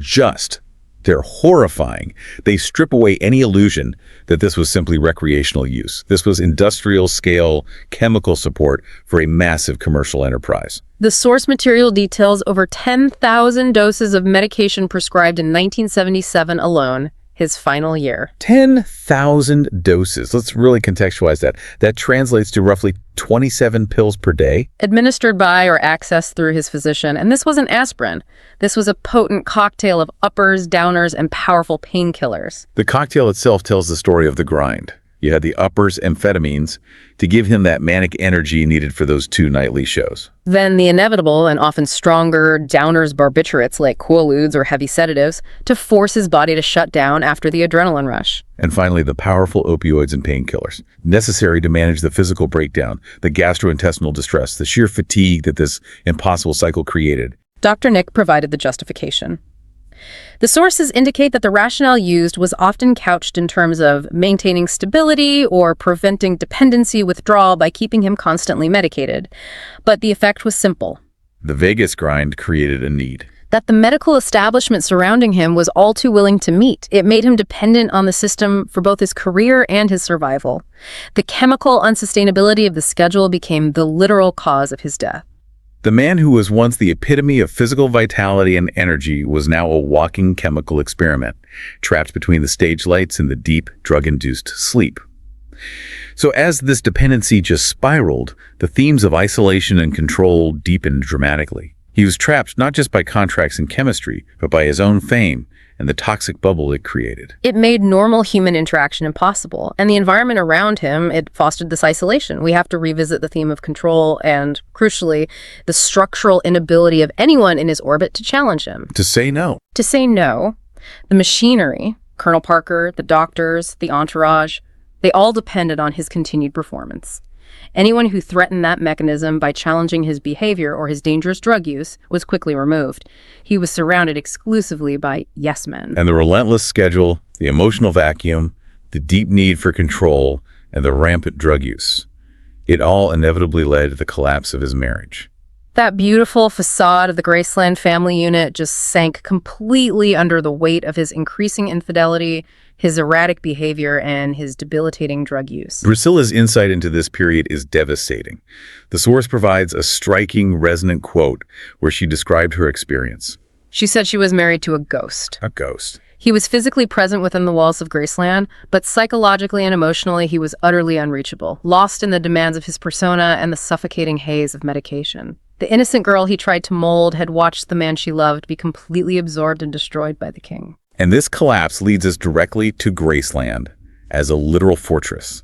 they're horrifying. They strip away any illusion that this was simply recreational use. This was industrial-scale chemical support for a massive commercial enterprise. The source material details over 10,000 doses of medication prescribed in 1977 alone, his final year. 10,000 doses. Let's really contextualize that. That translates to roughly 27 pills per day. Administered by or accessed through his physician. And this wasn't aspirin. This was a potent cocktail of uppers, downers, and powerful painkillers. The cocktail itself tells the story of the grind. You had the uppers, amphetamines, to give him that manic energy needed for those 2 nightly shows. Then the inevitable and often stronger downers barbiturates like Quaaludes or heavy sedatives to force his body to shut down after the adrenaline rush. And finally, the powerful opioids and painkillers, necessary to manage the physical breakdown, the gastrointestinal distress, the sheer fatigue that this impossible cycle created. Dr. Nick provided the justification. The sources indicate that the rationale used was often couched in terms of maintaining stability or preventing dependency withdrawal by keeping him constantly medicated. But the effect was simple. The Vegas grind created a need that the medical establishment surrounding him was all too willing to meet. It made him dependent on the system for both his career and his survival. The chemical unsustainability of the schedule became the literal cause of his death. The man who was once the epitome of physical vitality and energy was now a walking chemical experiment, trapped between the stage lights and the deep, drug-induced sleep. So as this dependency just spiraled, the themes of isolation and control deepened dramatically. He was trapped not just by contracts in chemistry, but by his own fame and the toxic bubble it created. It made normal human interaction impossible, and the environment around him, it fostered this isolation. We have to revisit the theme of control and, crucially, the structural inability of anyone in his orbit to challenge him. To say no. To say no. The machinery, Colonel Parker, the doctors, the entourage, they all depended on his continued performance. Anyone who threatened that mechanism by challenging his behavior or his dangerous drug use was quickly removed. He was surrounded exclusively by yes men. And the relentless schedule, the emotional vacuum, the deep need for control, and the rampant drug use. It all inevitably led to the collapse of his marriage. That beautiful facade of the Graceland family unit just sank completely under the weight of his increasing infidelity, his erratic behavior, and his debilitating drug use. Drusilla's insight into this period is devastating. The source provides a striking, resonant quote where she described her experience. She said she was married to a ghost. A ghost. He was physically present within the walls of Graceland, but psychologically and emotionally he was utterly unreachable, lost in the demands of his persona and the suffocating haze of medication. The innocent girl he tried to mold had watched the man she loved be completely absorbed and destroyed by the king. And this collapse leads us directly to Graceland as a literal fortress.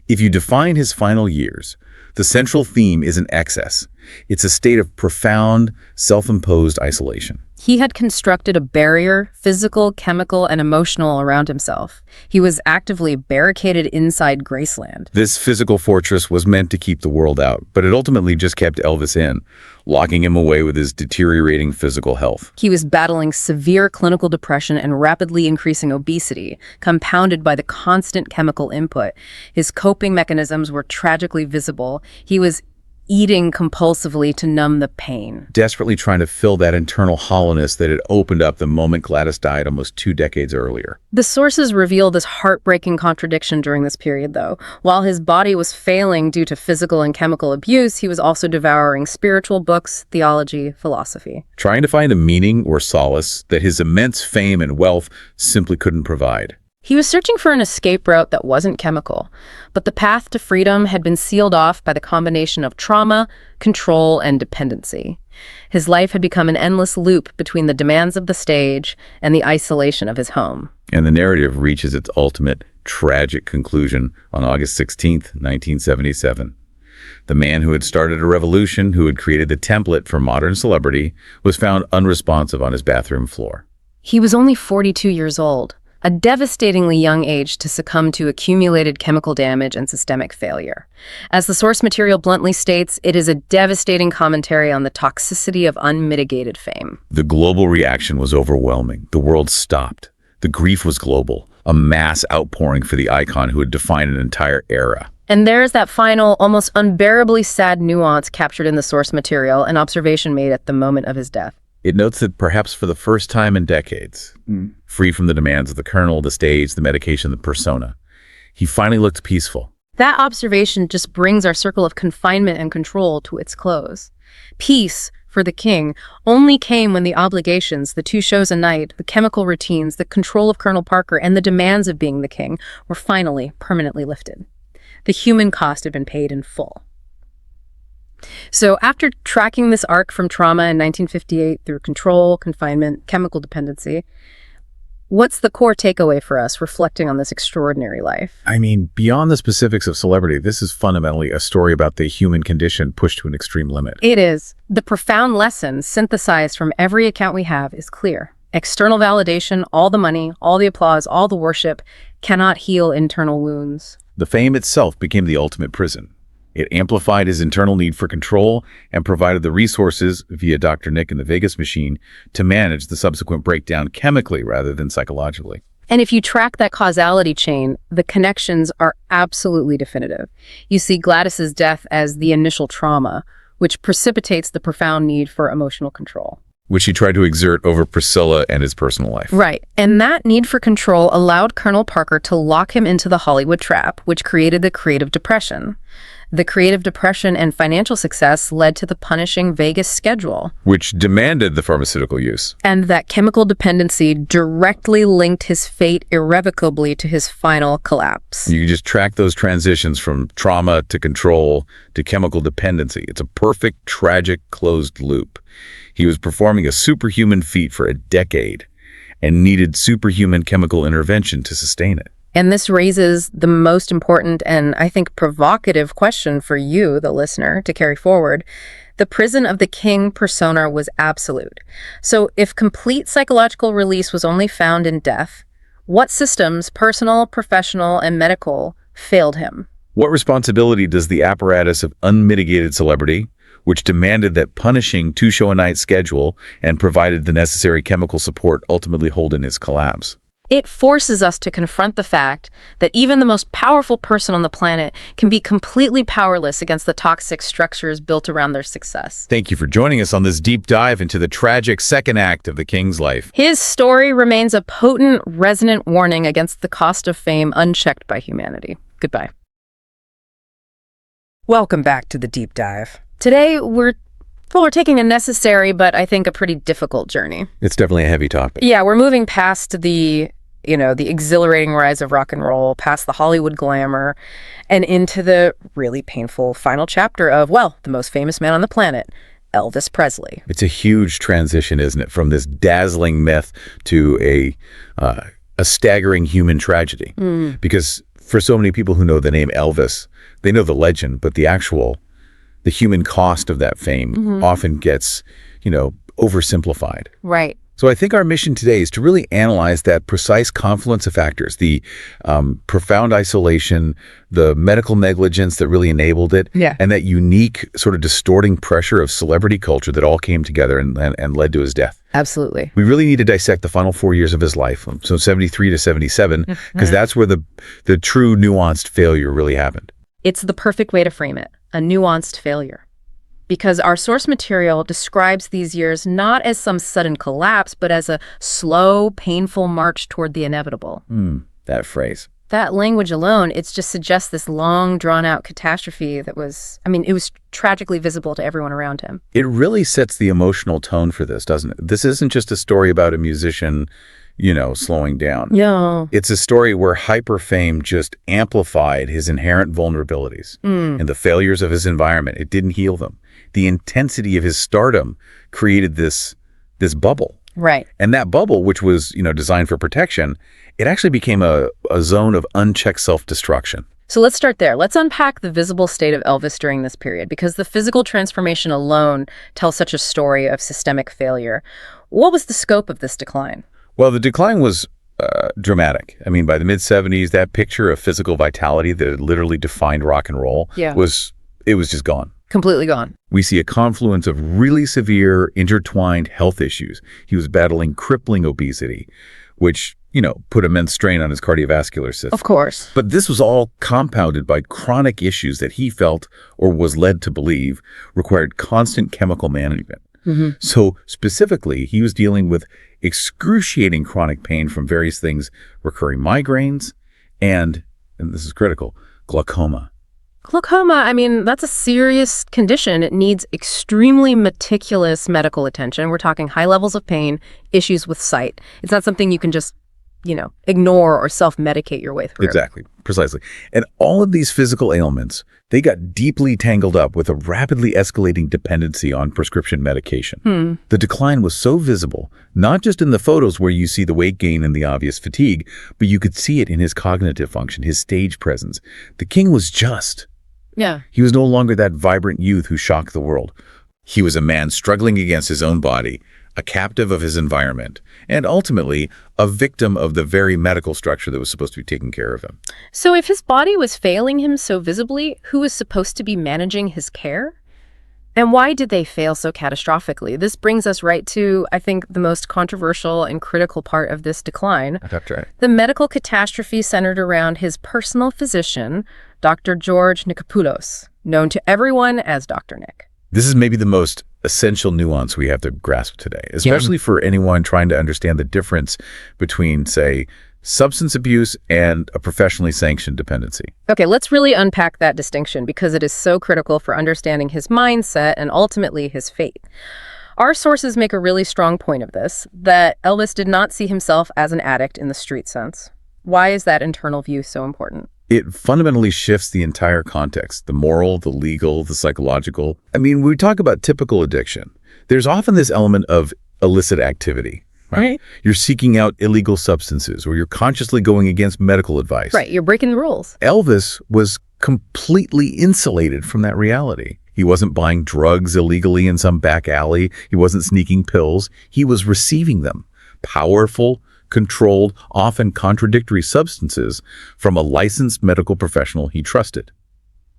If you define his final years, the central theme isn't excess. It's a state of profound, self-imposed isolation. He had constructed a barrier, physical, chemical, and emotional, around himself. He was actively barricaded inside Graceland. This physical fortress was meant to keep the world out, but it ultimately just kept Elvis in, locking him away with his deteriorating physical health. He was battling severe clinical depression and rapidly increasing obesity, compounded by the constant chemical input. His coping mechanisms were tragically visible. He was eating compulsively to numb the pain. Desperately trying to fill that internal hollowness that had opened up the moment Gladys died almost 2 decades earlier. The sources reveal this heartbreaking contradiction during this period, though. While his body was failing due to physical and chemical abuse, he was also devouring spiritual books, theology, philosophy. Trying to find a meaning or solace that his immense fame and wealth simply couldn't provide. He was searching for an escape route that wasn't chemical, but the path to freedom had been sealed off by the combination of trauma, control, and dependency. His life had become an endless loop between the demands of the stage and the isolation of his home. And the narrative reaches its ultimate, tragic conclusion on August 16th, 1977. The man who had started a revolution, who had created the template for modern celebrity, was found unresponsive on his bathroom floor. He was only 42 years old. A devastatingly young age to succumb to accumulated chemical damage and systemic failure. As the source material bluntly states, it is a devastating commentary on the toxicity of unmitigated fame. The global reaction was overwhelming. The world stopped. The grief was global, a mass outpouring for the icon who had defined an entire era. And there is that final, almost unbearably sad nuance captured in the source material, an observation made at the moment of his death. It notes that perhaps for the first time in decades, free from the demands of the colonel, the stage, the medication, the persona, he finally looked peaceful. That observation just brings our circle of confinement and control to its close. Peace, for the king, only came when the obligations, the 2 shows a night, the chemical routines, the control of Colonel Parker, and the demands of being the king were finally permanently lifted. The human cost had been paid in full. So after tracking this arc from trauma in 1958 through control, confinement, chemical dependency, what's the core takeaway for us reflecting on this extraordinary life? I mean, beyond the specifics of celebrity, this is fundamentally a story about the human condition pushed to an extreme limit. It is. The profound lesson synthesized from every account we have is clear. External validation, all the money, all the applause, all the worship, cannot heal internal wounds. The fame itself became the ultimate prison. It amplified his internal need for control and provided the resources, via Dr. Nick and the Vegas machine, to manage the subsequent breakdown chemically rather than psychologically. And if you track that causality chain, the connections are absolutely definitive. You see Gladys's death as the initial trauma, which precipitates the profound need for emotional control, which he tried to exert over Priscilla and his personal life. Right. And that need for control allowed Colonel Parker to lock him into the Hollywood trap, which created the creative depression. The creative depression and financial success led to the punishing Vegas schedule, which demanded the pharmaceutical use. And that chemical dependency directly linked his fate irrevocably to his final collapse. You can just track those transitions from trauma to control to chemical dependency. It's a perfect, tragic, closed loop. He was performing a superhuman feat for a decade and needed superhuman chemical intervention to sustain it. And this raises the most important and, I think, provocative question for you, the listener, to carry forward. The prison of the king persona was absolute. So if complete psychological release was only found in death, what systems, personal, professional, and medical, failed him? What responsibility does the apparatus of unmitigated celebrity, which demanded that punishing two-show-a-night schedule and provided the necessary chemical support, ultimately hold in his collapse? It forces us to confront the fact that even the most powerful person on the planet can be completely powerless against the toxic structures built around their success. Thank you for joining us on this deep dive into the tragic second act of the king's life. His story remains a potent, resonant warning against the cost of fame unchecked by humanity. Goodbye. Welcome back to the deep dive. Today, we're taking a necessary, but I think a pretty difficult journey. It's definitely a heavy topic. Yeah, we're moving past the exhilarating rise of rock and roll, past the Hollywood glamour, and into the really painful final chapter of, well, the most famous man on the planet, Elvis Presley. It's a huge transition, isn't it, from this dazzling myth to a staggering human tragedy. Because for so many people who know the name Elvis, they know the legend, but the human cost of that fame often gets, oversimplified. Right. So I think our mission today is to really analyze that precise confluence of factors, the profound isolation, the medical negligence that really enabled it, and that unique sort of distorting pressure of celebrity culture that all came together and led to his death. Absolutely. We really need to dissect the final 4 years of his life, so 73 to 77, because that's where the true nuanced failure really happened. It's the perfect way to frame it, a nuanced failure. Because our source material describes these years not as some sudden collapse, but as a slow, painful march toward the inevitable. That phrase. That language alone, it just suggests this long, drawn-out catastrophe that was, it was tragically visible to everyone around him. It really sets the emotional tone for this, doesn't it? This isn't just a story about a musician, slowing down. Yeah. It's a story where hyperfame just amplified his inherent vulnerabilities and the failures of his environment. It didn't heal them. The intensity of his stardom created this bubble. Right. And that bubble, which was, designed for protection, it actually became a zone of unchecked self-destruction. So let's start there. Let's unpack the visible state of Elvis during this period, because the physical transformation alone tells such a story of systemic failure. What was the scope of this decline? Well, the decline was dramatic. By the mid-70s, that picture of physical vitality that had literally defined rock and roll was just gone. Completely gone. We see a confluence of really severe, intertwined health issues. He was battling crippling obesity, which, put immense strain on his cardiovascular system. Of course. But this was all compounded by chronic issues that he felt, or was led to believe, required constant chemical management. So specifically, he was dealing with excruciating chronic pain from various things, recurring migraines, and this is critical, glaucoma. Glaucoma, that's a serious condition. It needs extremely meticulous medical attention. We're talking high levels of pain, issues with sight. It's not something you can just, ignore or self-medicate your way through. Exactly, precisely. And all of these physical ailments, they got deeply tangled up with a rapidly escalating dependency on prescription medication. The decline was so visible, not just in the photos where you see the weight gain and the obvious fatigue, but you could see it in his cognitive function, his stage presence. The king was just. Yeah. He was no longer that vibrant youth who shocked the world. He was a man struggling against his own body, a captive of his environment, and ultimately a victim of the very medical structure that was supposed to be taking care of him. So if his body was failing him so visibly, who was supposed to be managing his care? And why did they fail so catastrophically? This brings us right to, I think, the most controversial and critical part of this decline. That's right. The medical catastrophe centered around his personal physician, Dr. George Nicopulos, known to everyone as Dr. Nick. This is maybe the most essential nuance we have to grasp today, especially for anyone trying to understand the difference between, say, substance abuse and a professionally sanctioned dependency. Okay, let's really unpack that distinction because it is so critical for understanding his mindset and ultimately his fate. Our sources make a really strong point of this, that Elvis did not see himself as an addict in the street sense. Why is that internal view so important? It fundamentally shifts the entire context, the moral, the legal, the psychological. When we talk about typical addiction, there's often this element of illicit activity. Right? You're seeking out illegal substances, or you're consciously going against medical advice. Right, you're breaking the rules. Elvis was completely insulated from that reality. He wasn't buying drugs illegally in some back alley. He wasn't sneaking pills. He was receiving them. Powerful, controlled, often contradictory substances from a licensed medical professional he trusted.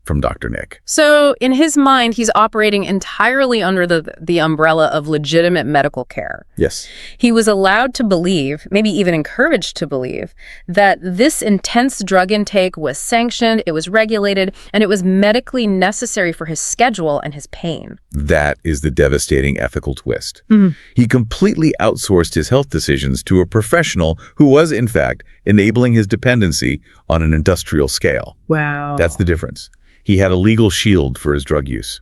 from Dr. Nick. So in his mind, he's operating entirely under the umbrella of legitimate medical care. Yes. He was allowed to believe, maybe even encouraged to believe, that this intense drug intake was sanctioned, it was regulated, and it was medically necessary for his schedule and his pain. That is the devastating ethical twist. He completely outsourced his health decisions to a professional who was, in fact, enabling his dependency on an industrial scale. Wow. That's the difference. He had a legal shield for his drug use.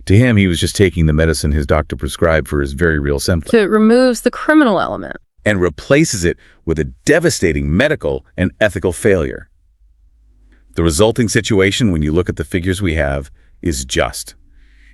To him, he was just taking the medicine his doctor prescribed for his very real symptoms. So it removes the criminal element. And replaces it with a devastating medical and ethical failure. The resulting situation, when you look at the figures we have, is just.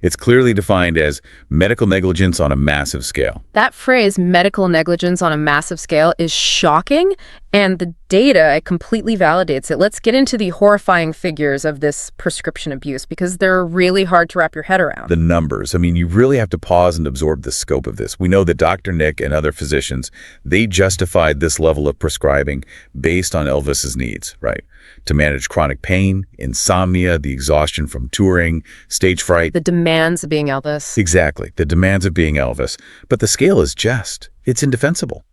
It's clearly defined as medical negligence on a massive scale. That phrase, medical negligence on a massive scale, is shocking, and the data completely validates it. Let's get into the horrifying figures of this prescription abuse, because they're really hard to wrap your head around. The numbers. I mean, you really have to pause and absorb the scope of this. We know that Dr. Nick and other physicians, they justified this level of prescribing based on Elvis's needs, right? To manage chronic pain, insomnia, the exhaustion from touring, stage fright. The demands of being Elvis. Exactly, the demands of being Elvis. But the scale is just. It's indefensible.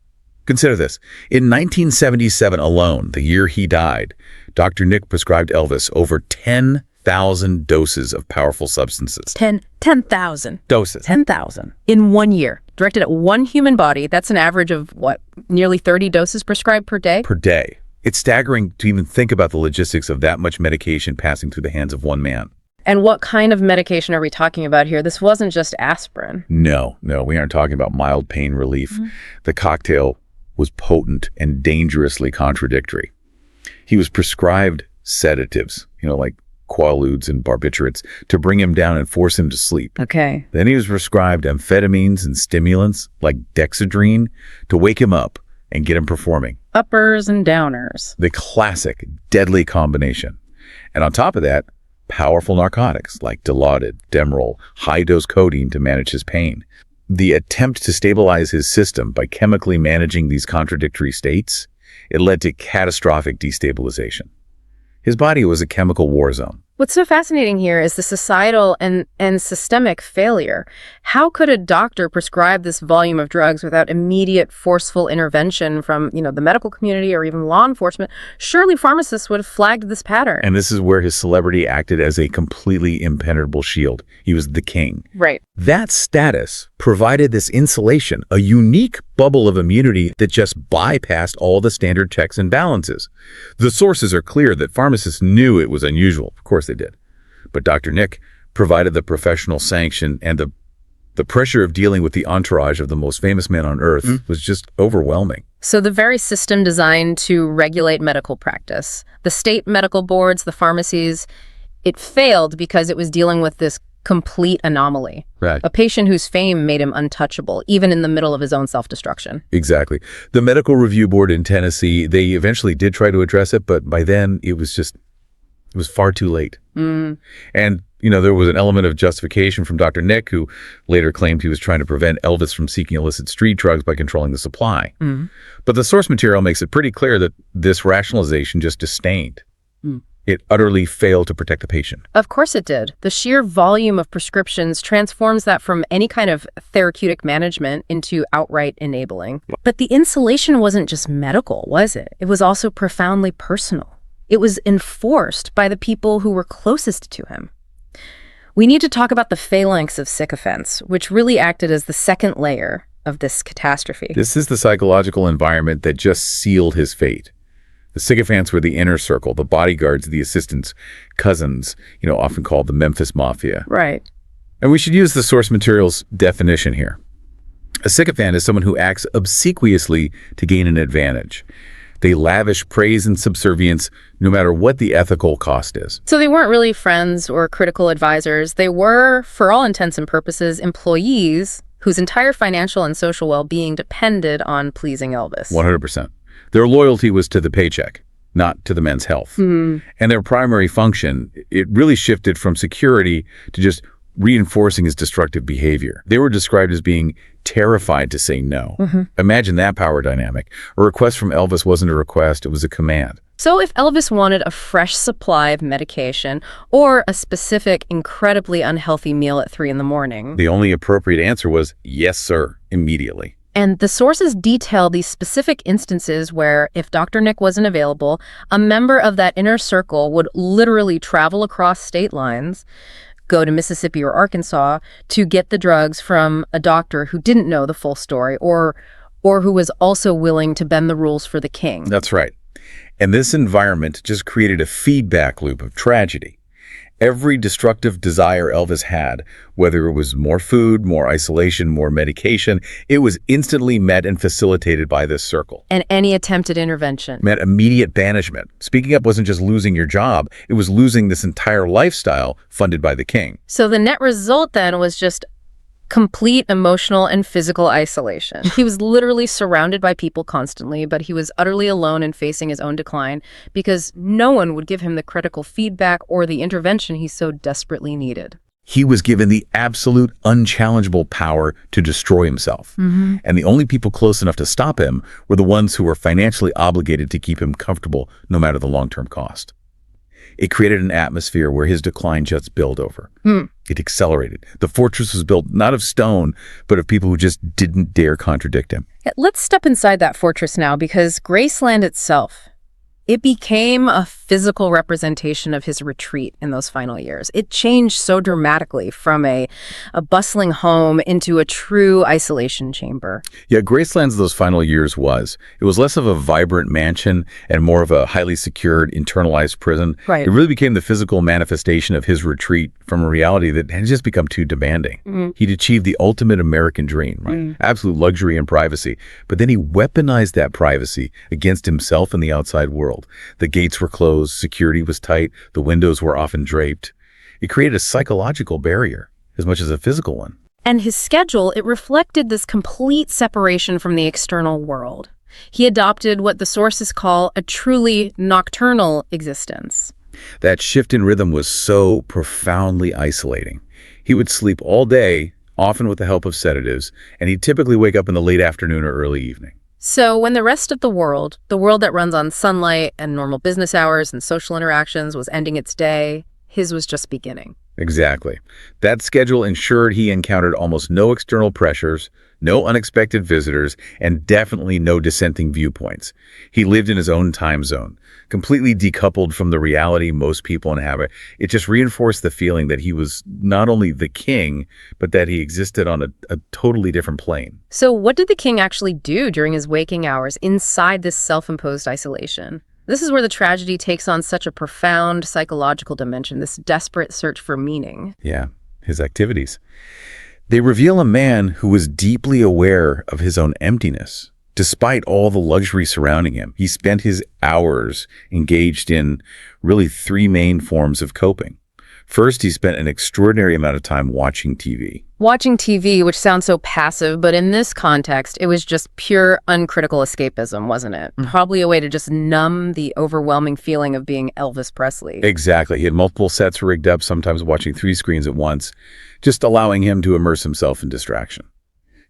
Consider this. In 1977 alone, the year he died, Dr. Nick prescribed Elvis over 10,000 doses of powerful substances. 10,000. Doses. 10,000. In 1 year. Directed at one human body. That's an average of, what, nearly 30 doses prescribed per day? Per day. It's staggering to even think about the logistics of that much medication passing through the hands of one man. And what kind of medication are we talking about here? This wasn't just aspirin. No, we aren't talking about mild pain relief. The cocktail was potent and dangerously contradictory. He was prescribed sedatives, like Quaaludes and barbiturates, to bring him down and force him to sleep. Okay. Then he was prescribed amphetamines and stimulants like dexedrine to wake him up and get him performing. Uppers and downers. The classic deadly combination. And on top of that, powerful narcotics like Dilaudid, Demerol, high-dose codeine to manage his pain. The attempt to stabilize his system by chemically managing these contradictory states, it led to catastrophic destabilization. His body was a chemical war zone. What's so fascinating here is the societal and systemic failure. How could a doctor prescribe this volume of drugs without immediate forceful intervention from, the medical community or even law enforcement? Surely pharmacists would have flagged this pattern. And this is where his celebrity acted as a completely impenetrable shield. He was the king. Right. That status provided this insulation, a unique bubble of immunity that just bypassed all the standard checks and balances. The sources are clear that pharmacists knew it was unusual. Of course they did. But Dr. Nick provided the professional sanction, and the pressure of dealing with the entourage of the most famous man on earth was just overwhelming. So the very system designed to regulate medical practice, the state medical boards, the pharmacies, it failed because it was dealing with this complete anomaly. Right. A patient whose fame made him untouchable, even in the middle of his own self-destruction. Exactly. The Medical Review Board in Tennessee, they eventually did try to address it, but by then it was far too late. And, there was an element of justification from Dr. Nick, who later claimed he was trying to prevent Elvis from seeking illicit street drugs by controlling the supply. But the source material makes it pretty clear that this rationalization just disdained. It utterly failed to protect the patient. Of course it did. The sheer volume of prescriptions transforms that from any kind of therapeutic management into outright enabling. But the insulation wasn't just medical, was it? It was also profoundly personal. It was enforced by the people who were closest to him. We need to talk about the phalanx of sycophants, which really acted as the second layer of this catastrophe. This is the psychological environment that just sealed his fate. The sycophants were the inner circle, the bodyguards, the assistants, cousins, often called the Memphis Mafia. Right. And we should use the source material's definition here. A sycophant is someone who acts obsequiously to gain an advantage. They lavish praise and subservience no matter what the ethical cost is. So they weren't really friends or critical advisors. They were, for all intents and purposes, employees whose entire financial and social well-being depended on pleasing Elvis. 100%. Their loyalty was to the paycheck, not to the man's health. And their primary function, it really shifted from security to just reinforcing his destructive behavior. They were described as being terrified to say no. Imagine that power dynamic. A request from Elvis wasn't a request, it was a command. So if Elvis wanted a fresh supply of medication or a specific, incredibly unhealthy meal at 3 in the morning, The only appropriate answer was, yes, sir, immediately. and the sources detail these specific instances where, if Dr. Nick wasn't available, a member of that inner circle would literally travel across state lines, go to Mississippi or Arkansas to get the drugs from a doctor who didn't know the full story or who was also willing to bend the rules for the king. That's right. And this environment just created a feedback loop of tragedy. Every destructive desire Elvis had, whether it was more food, more isolation, more medication, it was instantly met and facilitated by this circle. And any attempted intervention. Meant immediate banishment. Speaking up wasn't just losing your job, it was losing this entire lifestyle funded by the king. So the net result then was just complete emotional and physical isolation. He was literally surrounded by people constantly, but he was utterly alone and facing his own decline because no one would give him the critical feedback or the intervention he so desperately needed. He was given the absolute unchallengeable power to destroy himself. And the only people close enough to stop him were the ones who were financially obligated to keep him comfortable no matter the long-term cost. It created an atmosphere where his decline just spilled over. It accelerated. The fortress was built not of stone, but of people who just didn't dare contradict him. Let's step inside that fortress now, because Graceland itself, it became a physical representation of his retreat in those final years. It changed so dramatically from a bustling home into a true isolation chamber. Yeah, Graceland's those final years it was less of a vibrant mansion and more of a highly secured, internalized prison. Right. It really became the physical manifestation of his retreat from a reality that had just become too demanding. He'd achieved the ultimate American dream, right? Absolute luxury and privacy. But then he weaponized that privacy against himself and the outside world. The gates were closed, security was tight, the windows were often draped. It created a psychological barrier as much as a physical one. And his schedule, it reflected this complete separation from the external world. He adopted what the sources call a truly nocturnal existence. That shift in rhythm was so profoundly isolating. He would sleep all day, often with the help of sedatives, and he'd typically wake up in the late afternoon or early evening. So when the rest of the world that runs on sunlight and normal business hours and social interactions, was ending its day, his was just beginning. Exactly. That schedule ensured he encountered almost no external pressures, no unexpected visitors, and definitely no dissenting viewpoints. He lived in his own time zone, completely decoupled from the reality most people inhabit. It just reinforced the feeling that he was not only the king, but that he existed on a totally different plane. So what did the king actually do during his waking hours inside this self-imposed isolation? This is where the tragedy takes on such a profound psychological dimension, this desperate search for meaning. Yeah, his activities. They reveal a man who was deeply aware of his own emptiness. Despite all the luxury surrounding him, he spent his hours engaged in really 3 main forms of coping. First, he spent an extraordinary amount of time watching TV. Watching TV, which sounds so passive, but in this context, it was just pure uncritical escapism, wasn't it? Probably a way to just numb the overwhelming feeling of being Elvis Presley. Exactly. He had multiple sets rigged up, sometimes watching 3 screens at once, just allowing him to immerse himself in distraction.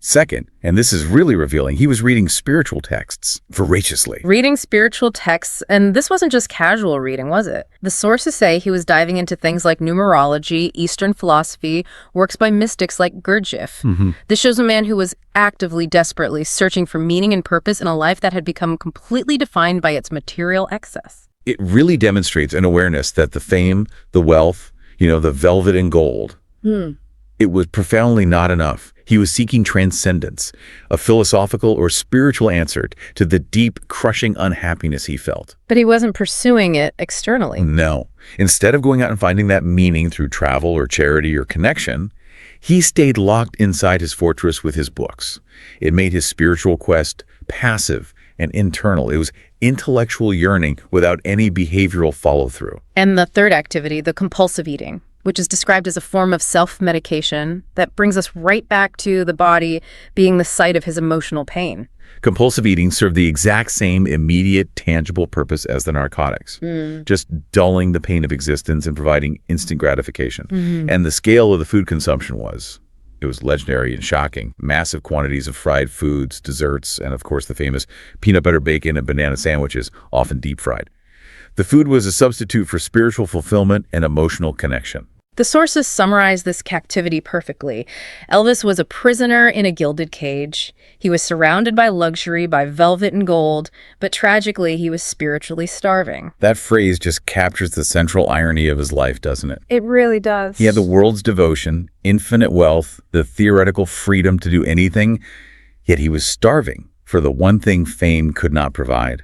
Second, and this is really revealing, he was reading spiritual texts voraciously. Reading spiritual texts, and this wasn't just casual reading, was it? The sources say he was diving into things like numerology, Eastern philosophy, works by mystics like Gurdjieff. This shows a man who was actively, desperately searching for meaning and purpose in a life that had become completely defined by its material excess. It really demonstrates an awareness that the fame, the wealth, the velvet and gold, it was profoundly not enough. He was seeking transcendence, a philosophical or spiritual answer to the deep, crushing unhappiness he felt. But he wasn't pursuing it externally. No. Instead of going out and finding that meaning through travel or charity or connection, he stayed locked inside his fortress with his books. It made his spiritual quest passive and internal. It was intellectual yearning without any behavioral follow-through. And the third activity, the compulsive eating, which is described as a form of self-medication that brings us right back to the body being the site of his emotional pain. Compulsive eating served the exact same immediate, tangible purpose as the narcotics, just dulling the pain of existence and providing instant gratification. And the scale of the food consumption was It was legendary and shocking. Massive quantities of fried foods, desserts, and of course the famous peanut butter bacon and banana sandwiches, often deep fried. The food was a substitute for spiritual fulfillment and emotional connection. The sources summarize this captivity perfectly. Elvis was a prisoner in a gilded cage. He was surrounded by luxury, by velvet and gold, but tragically, he was spiritually starving. That phrase just captures the central irony of his life, doesn't it? It really does. He had the world's devotion, infinite wealth, the theoretical freedom to do anything, yet he was starving for the one thing fame could not provide: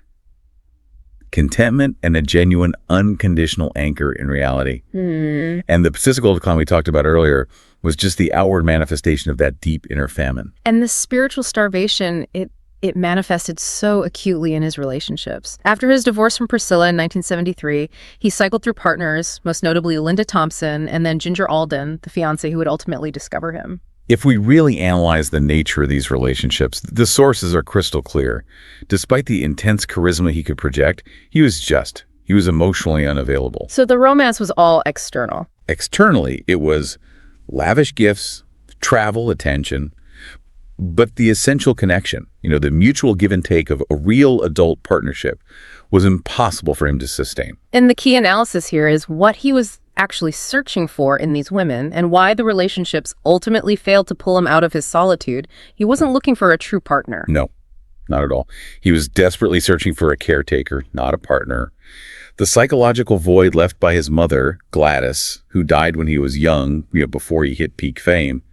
contentment and a genuine unconditional anchor in reality. And the physical decline we talked about earlier was just the outward manifestation of that deep inner famine. And the spiritual starvation, it manifested so acutely in his relationships. After his divorce from Priscilla in 1973, he cycled through partners, most notably Linda Thompson and then Ginger Alden, the fiancée who would ultimately discover him. If we really analyze the nature of these relationships, the sources are crystal clear. Despite the intense charisma he could project, he was emotionally unavailable. So the romance was all external. Externally, it was lavish gifts, travel, attention, but the essential connection, the mutual give and take of a real adult partnership, was impossible for him to sustain. And the key analysis here is what he was actually searching for in these women and why the relationships ultimately failed to pull him out of his solitude. He wasn't looking for a true partner. No, not at all. He was desperately searching for a caretaker, not a partner. The psychological void left by his mother, Gladys, who died when he was young, before he hit peak fame,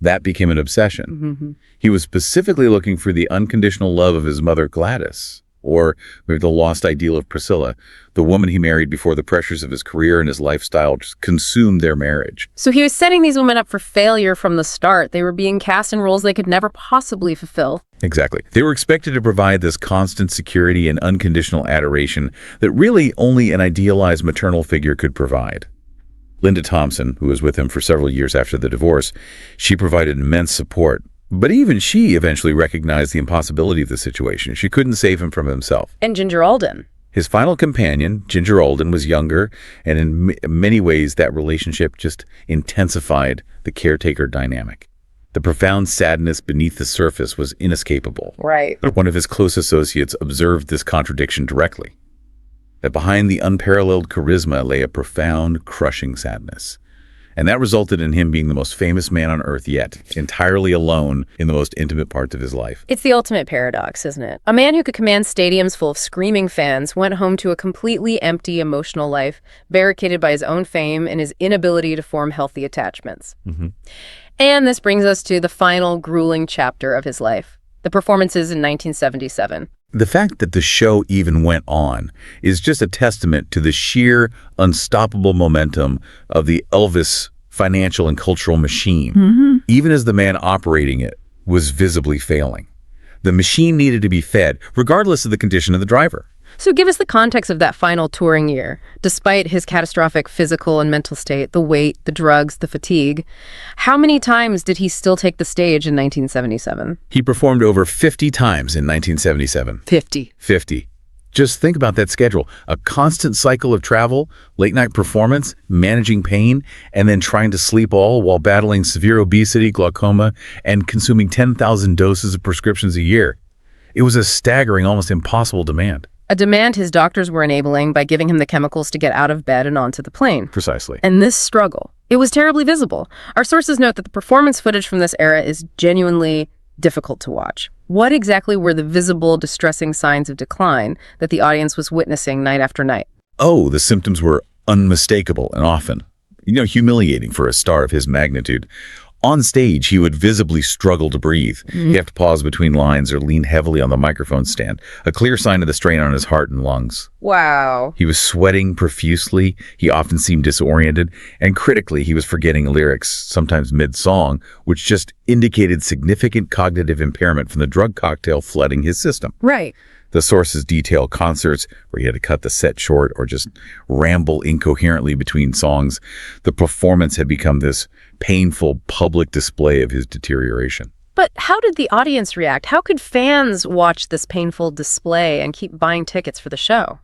that became an obsession. He was specifically looking for the unconditional love of his mother, Gladys, or maybe the lost ideal of Priscilla, the woman he married before the pressures of his career and his lifestyle just consumed their marriage. So he was setting these women up for failure from the start. They were being cast in roles they could never possibly fulfill. Exactly. They were expected to provide this constant security and unconditional adoration that really only an idealized maternal figure could provide. Linda Thompson, who was with him for several years after the divorce, she provided immense support. But even she eventually recognized the impossibility of the situation. She couldn't save him from himself. And Ginger Alden. His final companion, Ginger Alden, was younger, and in many ways that relationship just intensified the caretaker dynamic. The profound sadness beneath the surface was inescapable. Right. One of his close associates observed this contradiction directly, that behind the unparalleled charisma lay a profound, crushing sadness. And that resulted in him being the most famous man on earth yet, entirely alone in the most intimate parts of his life. It's the ultimate paradox, isn't it? A man who could command stadiums full of screaming fans went home to a completely empty emotional life, barricaded by his own fame and his inability to form healthy attachments. And this brings us to the final grueling chapter of his life, the performances in 1977. The fact that the show even went on is just a testament to the sheer, unstoppable momentum of the Elvis financial and cultural machine, even as the man operating it was visibly failing. The machine needed to be fed, regardless of the condition of the driver. So give us the context of that final touring year. Despite his catastrophic physical and mental state, the weight, the drugs, the fatigue, how many times did he still take the stage in 1977? He performed over 50 times in 1977. 50. Just think about that schedule. A constant cycle of travel, late-night performance, managing pain, and then trying to sleep all while battling severe obesity, glaucoma, and consuming 10,000 doses of prescriptions a year. It was a staggering, almost impossible demand. A demand his doctors were enabling by giving him the chemicals to get out of bed and onto the plane. Precisely. And this struggle, it was terribly visible. Our sources note that the performance footage from this era is genuinely difficult to watch. What exactly were the visible, distressing signs of decline that the audience was witnessing night after night? Oh, the symptoms were unmistakable and often, humiliating for a star of his magnitude. On stage, he would visibly struggle to breathe. He'd have to pause between lines or lean heavily on the microphone stand, a clear sign of the strain on his heart and lungs. Wow. He was sweating profusely. He often seemed disoriented. And critically, he was forgetting lyrics, sometimes mid-song, which just indicated significant cognitive impairment from the drug cocktail flooding his system. Right. The sources detail concerts where he had to cut the set short or just ramble incoherently between songs. The performance had become this painful public display of his deterioration. But how did the audience react? How could fans watch this painful display and keep buying tickets for the show?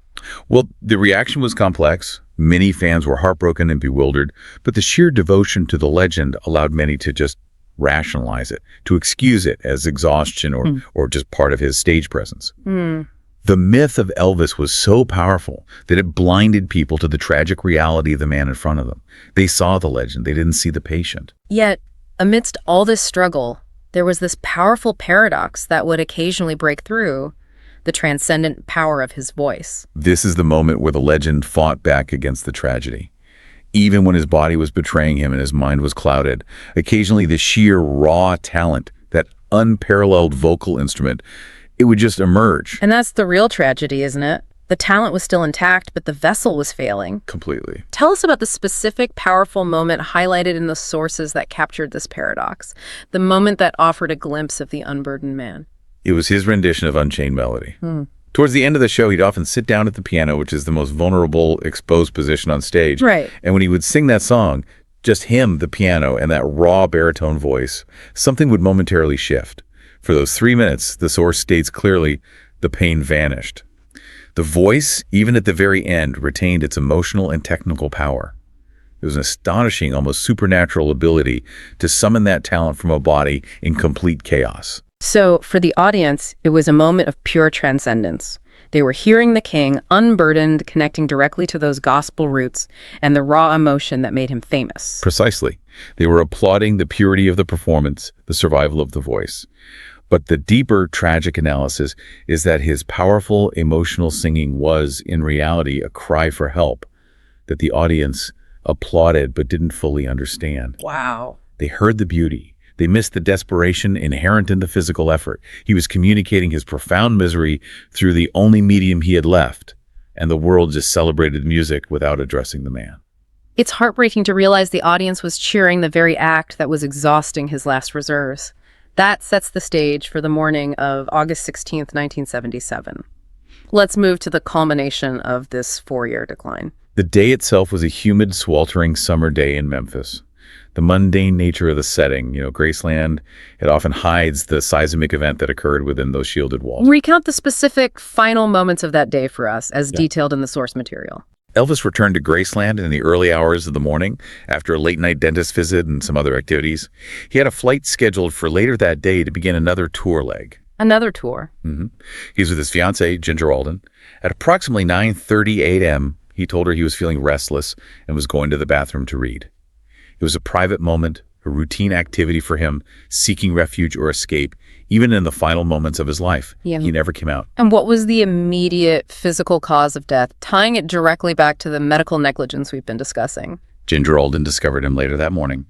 Well, the reaction was complex. Many fans were heartbroken and bewildered, but the sheer devotion to the legend allowed many to just rationalize it, to excuse it as exhaustion or just part of his stage presence. The myth of Elvis was so powerful that it blinded people to the tragic reality of the man in front of them. They saw the legend, they didn't see the patient. Yet, amidst all this struggle, there was this powerful paradox that would occasionally break through: the transcendent power of his voice. This is the moment where the legend fought back against the tragedy. Even when his body was betraying him and his mind was clouded, occasionally the sheer raw talent, that unparalleled vocal instrument, it would just emerge. And that's the real tragedy, isn't it? The talent was still intact, but the vessel was failing. Completely. Tell us about the specific, powerful moment highlighted in the sources that captured this paradox, the moment that offered a glimpse of the unburdened man. It was his rendition of Unchained Melody. Towards the end of the show, he'd often sit down at the piano, which is the most vulnerable, exposed position on stage. Right. And when he would sing that song, just him, the piano, and that raw baritone voice, something would momentarily shift. For those 3 minutes, the source states clearly, the pain vanished. The voice, even at the very end, retained its emotional and technical power. It was an astonishing, almost supernatural ability to summon that talent from a body in complete chaos. So, for the audience, it was a moment of pure transcendence. They were hearing the king, unburdened, connecting directly to those gospel roots and the raw emotion that made him famous. Precisely. They were applauding the purity of the performance, the survival of the voice. But the deeper tragic analysis is that his powerful emotional singing was, in reality, a cry for help that the audience applauded but didn't fully understand. Wow. They heard the beauty. They missed the desperation inherent in the physical effort. He was communicating his profound misery through the only medium he had left, and the world just celebrated music without addressing the man. It's heartbreaking to realize the audience was cheering the very act that was exhausting his last reserves. That sets the stage for the morning of August 16th, 1977. Let's move to the culmination of this 4-year decline. The day itself was a humid, sweltering summer day in Memphis. The mundane nature of the setting, Graceland, it often hides the seismic event that occurred within those shielded walls. Recount the specific final moments of that day for us, as detailed in the source material. Elvis returned to Graceland in the early hours of the morning after a late-night dentist visit and some other activities. He had a flight scheduled for later that day to begin another tour leg. Another tour? He was with his fiancée, Ginger Alden. At approximately 9:30 a.m., he told her he was feeling restless and was going to the bathroom to read. It was a private moment, a routine activity for him, seeking refuge or escape, even in the final moments of his life. Yeah. He never came out. And what was the immediate physical cause of death, tying it directly back to the medical negligence we've been discussing? Ginger Alden discovered him later that morning.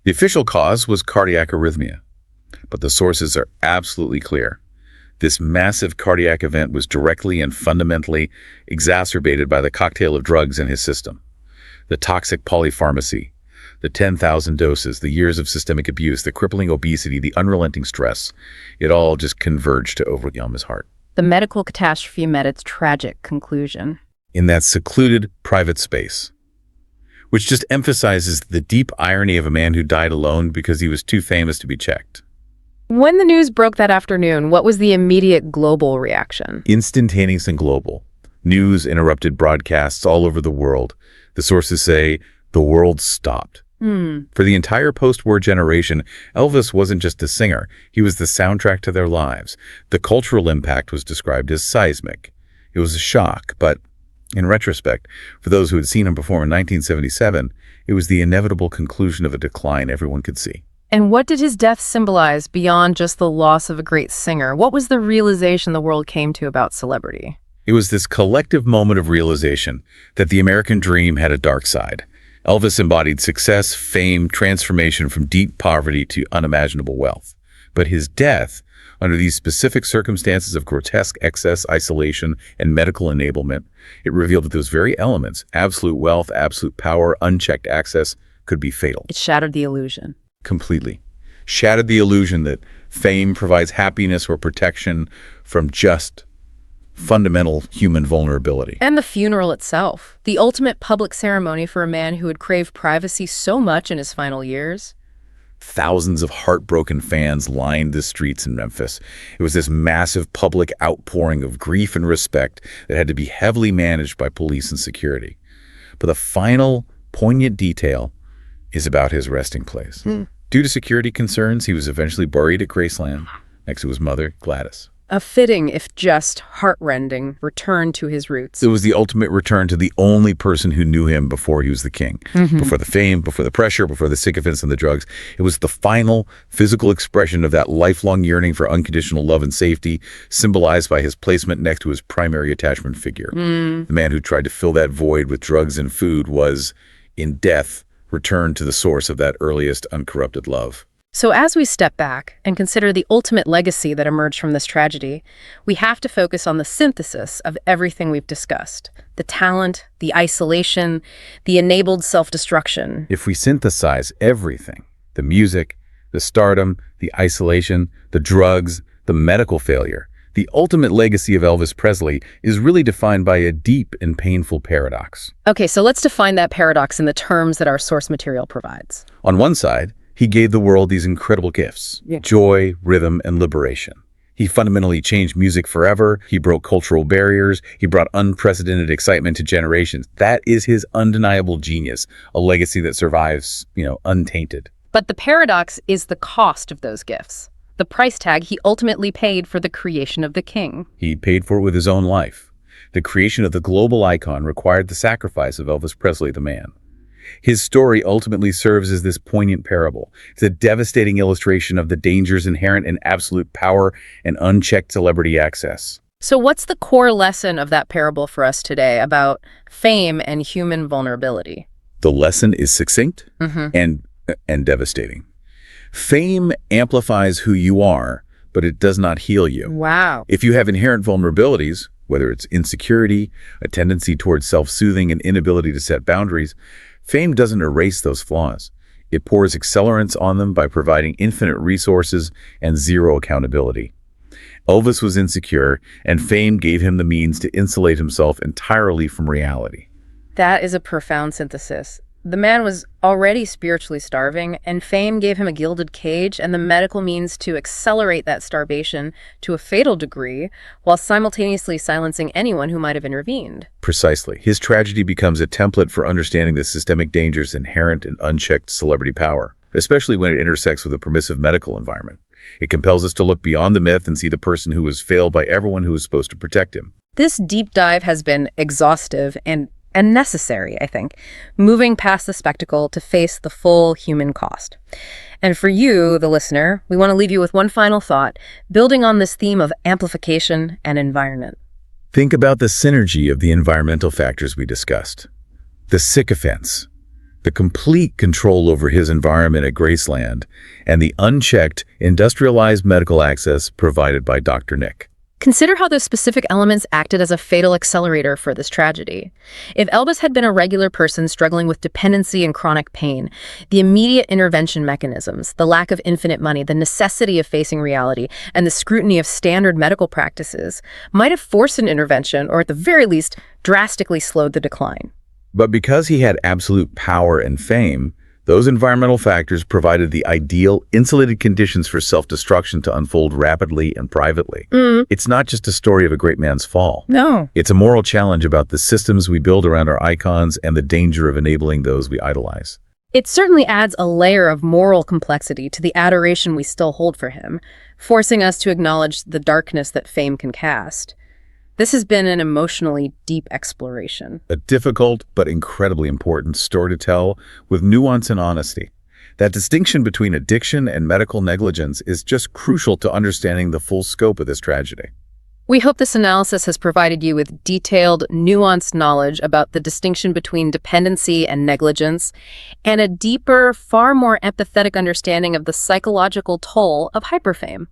The official cause was cardiac arrhythmia, but the sources are absolutely clear. This massive cardiac event was directly and fundamentally exacerbated by the cocktail of drugs in his system. The toxic polypharmacy, the 10,000 doses, the years of systemic abuse, the crippling obesity, the unrelenting stress, it all just converged to overwhelm his heart. The medical catastrophe met its tragic conclusion. In that secluded, private space, which just emphasizes the deep irony of a man who died alone because he was too famous to be checked. When the news broke that afternoon, what was the immediate global reaction? Instantaneous and global. News interrupted broadcasts all over the world. The sources say the world stopped. For the entire post-war generation, Elvis wasn't just a singer. He was the soundtrack to their lives. The cultural impact was described as seismic. It was a shock, but in retrospect, for those who had seen him perform in 1977, it was the inevitable conclusion of a decline everyone could see. And what did his death symbolize beyond just the loss of a great singer? What was the realization the world came to about celebrity? It was this collective moment of realization that the American dream had a dark side. Elvis embodied success, fame, transformation from deep poverty to unimaginable wealth. But his death, under these specific circumstances of grotesque excess, isolation, and medical enablement, it revealed that those very elements, absolute wealth, absolute power, unchecked access, could be fatal. It shattered the illusion. Completely. Shattered the illusion that fame provides happiness or protection from just fundamental human vulnerability. And the funeral itself, the ultimate public ceremony for a man who had craved privacy so much in his final years. Thousands of heartbroken fans lined the streets in Memphis. It was this massive public outpouring of grief and respect that had to be heavily managed by police and security. But the final poignant detail is about his resting place. Due to security concerns, he was eventually buried at Graceland next to his mother, Gladys. A fitting, if just heart-rending, return to his roots. It was the ultimate return to the only person who knew him before he was the king. Before the fame, before the pressure, before the sycophants and the drugs. It was the final physical expression of that lifelong yearning for unconditional love and safety, symbolized by his placement next to his primary attachment figure. The man who tried to fill that void with drugs and food was, in death, returned to the source of that earliest uncorrupted love. So as we step back and consider the ultimate legacy that emerged from this tragedy, we have to focus on the synthesis of everything we've discussed. The talent, the isolation, the enabled self-destruction. If we synthesize everything, the music, the stardom, the isolation, the drugs, the medical failure, the ultimate legacy of Elvis Presley is really defined by a deep and painful paradox. Okay, so let's define that paradox in the terms that our source material provides. On one side, he gave the world these incredible gifts, joy, rhythm, and liberation. He fundamentally changed music forever. He broke cultural barriers. He brought unprecedented excitement to generations. That is his undeniable genius, a legacy that survives, untainted. But the paradox is the cost of those gifts, the price tag he ultimately paid for the creation of the king. He paid for it with his own life. The creation of the global icon required the sacrifice of Elvis Presley, the man. His story ultimately serves as this poignant parable. It's a devastating illustration of the dangers inherent in absolute power and unchecked celebrity access. So what's the core lesson of that parable for us today about fame and human vulnerability? The lesson is succinct and devastating. Fame amplifies who you are, but it does not heal you. Wow. If you have inherent vulnerabilities, whether it's insecurity, a tendency towards self-soothing, and inability to set boundaries, fame doesn't erase those flaws. It pours accelerants on them by providing infinite resources and zero accountability. Elvis was insecure, and fame gave him the means to insulate himself entirely from reality. That is a profound synthesis. The man was already spiritually starving, and fame gave him a gilded cage and the medical means to accelerate that starvation to a fatal degree, while simultaneously silencing anyone who might have intervened. Precisely. His tragedy becomes a template for understanding the systemic dangers inherent in unchecked celebrity power, especially when it intersects with a permissive medical environment. It compels us to look beyond the myth and see the person who was failed by everyone who was supposed to protect him. This deep dive has been exhaustive and necessary, I think, moving past the spectacle to face the full human cost. And for you, the listener, we want to leave you with one final thought, building on this theme of amplification and environment. Think about the synergy of the environmental factors we discussed. The sycophants, the complete control over his environment at Graceland, and the unchecked, industrialized medical access provided by Dr. Nick. Consider how those specific elements acted as a fatal accelerator for this tragedy. If Elvis had been a regular person struggling with dependency and chronic pain, the immediate intervention mechanisms, the lack of infinite money, the necessity of facing reality, and the scrutiny of standard medical practices might have forced an intervention, or at the very least, drastically slowed the decline. But because he had absolute power and fame, those environmental factors provided the ideal, insulated conditions for self-destruction to unfold rapidly and privately. It's not just a story of a great man's fall. No. It's a moral challenge about the systems we build around our icons and the danger of enabling those we idolize. It certainly adds a layer of moral complexity to the adoration we still hold for him, forcing us to acknowledge the darkness that fame can cast. This has been an emotionally deep exploration. A difficult but incredibly important story to tell with nuance and honesty. That distinction between addiction and medical negligence is just crucial to understanding the full scope of this tragedy. We hope this analysis has provided you with detailed, nuanced knowledge about the distinction between dependency and negligence, and a deeper, far more empathetic understanding of the psychological toll of hyperfame.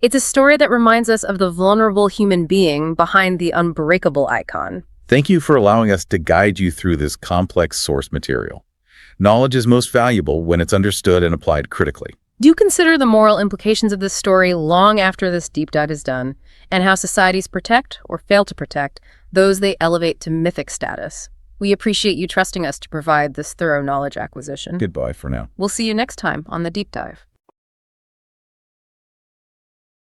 It's a story that reminds us of the vulnerable human being behind the unbreakable icon. Thank you for allowing us to guide you through this complex source material. Knowledge is most valuable when it's understood and applied critically. Do consider the moral implications of this story long after this deep dive is done, and how societies protect, or fail to protect, those they elevate to mythic status. We appreciate you trusting us to provide this thorough knowledge acquisition. Goodbye for now. We'll see you next time on The Deep Dive.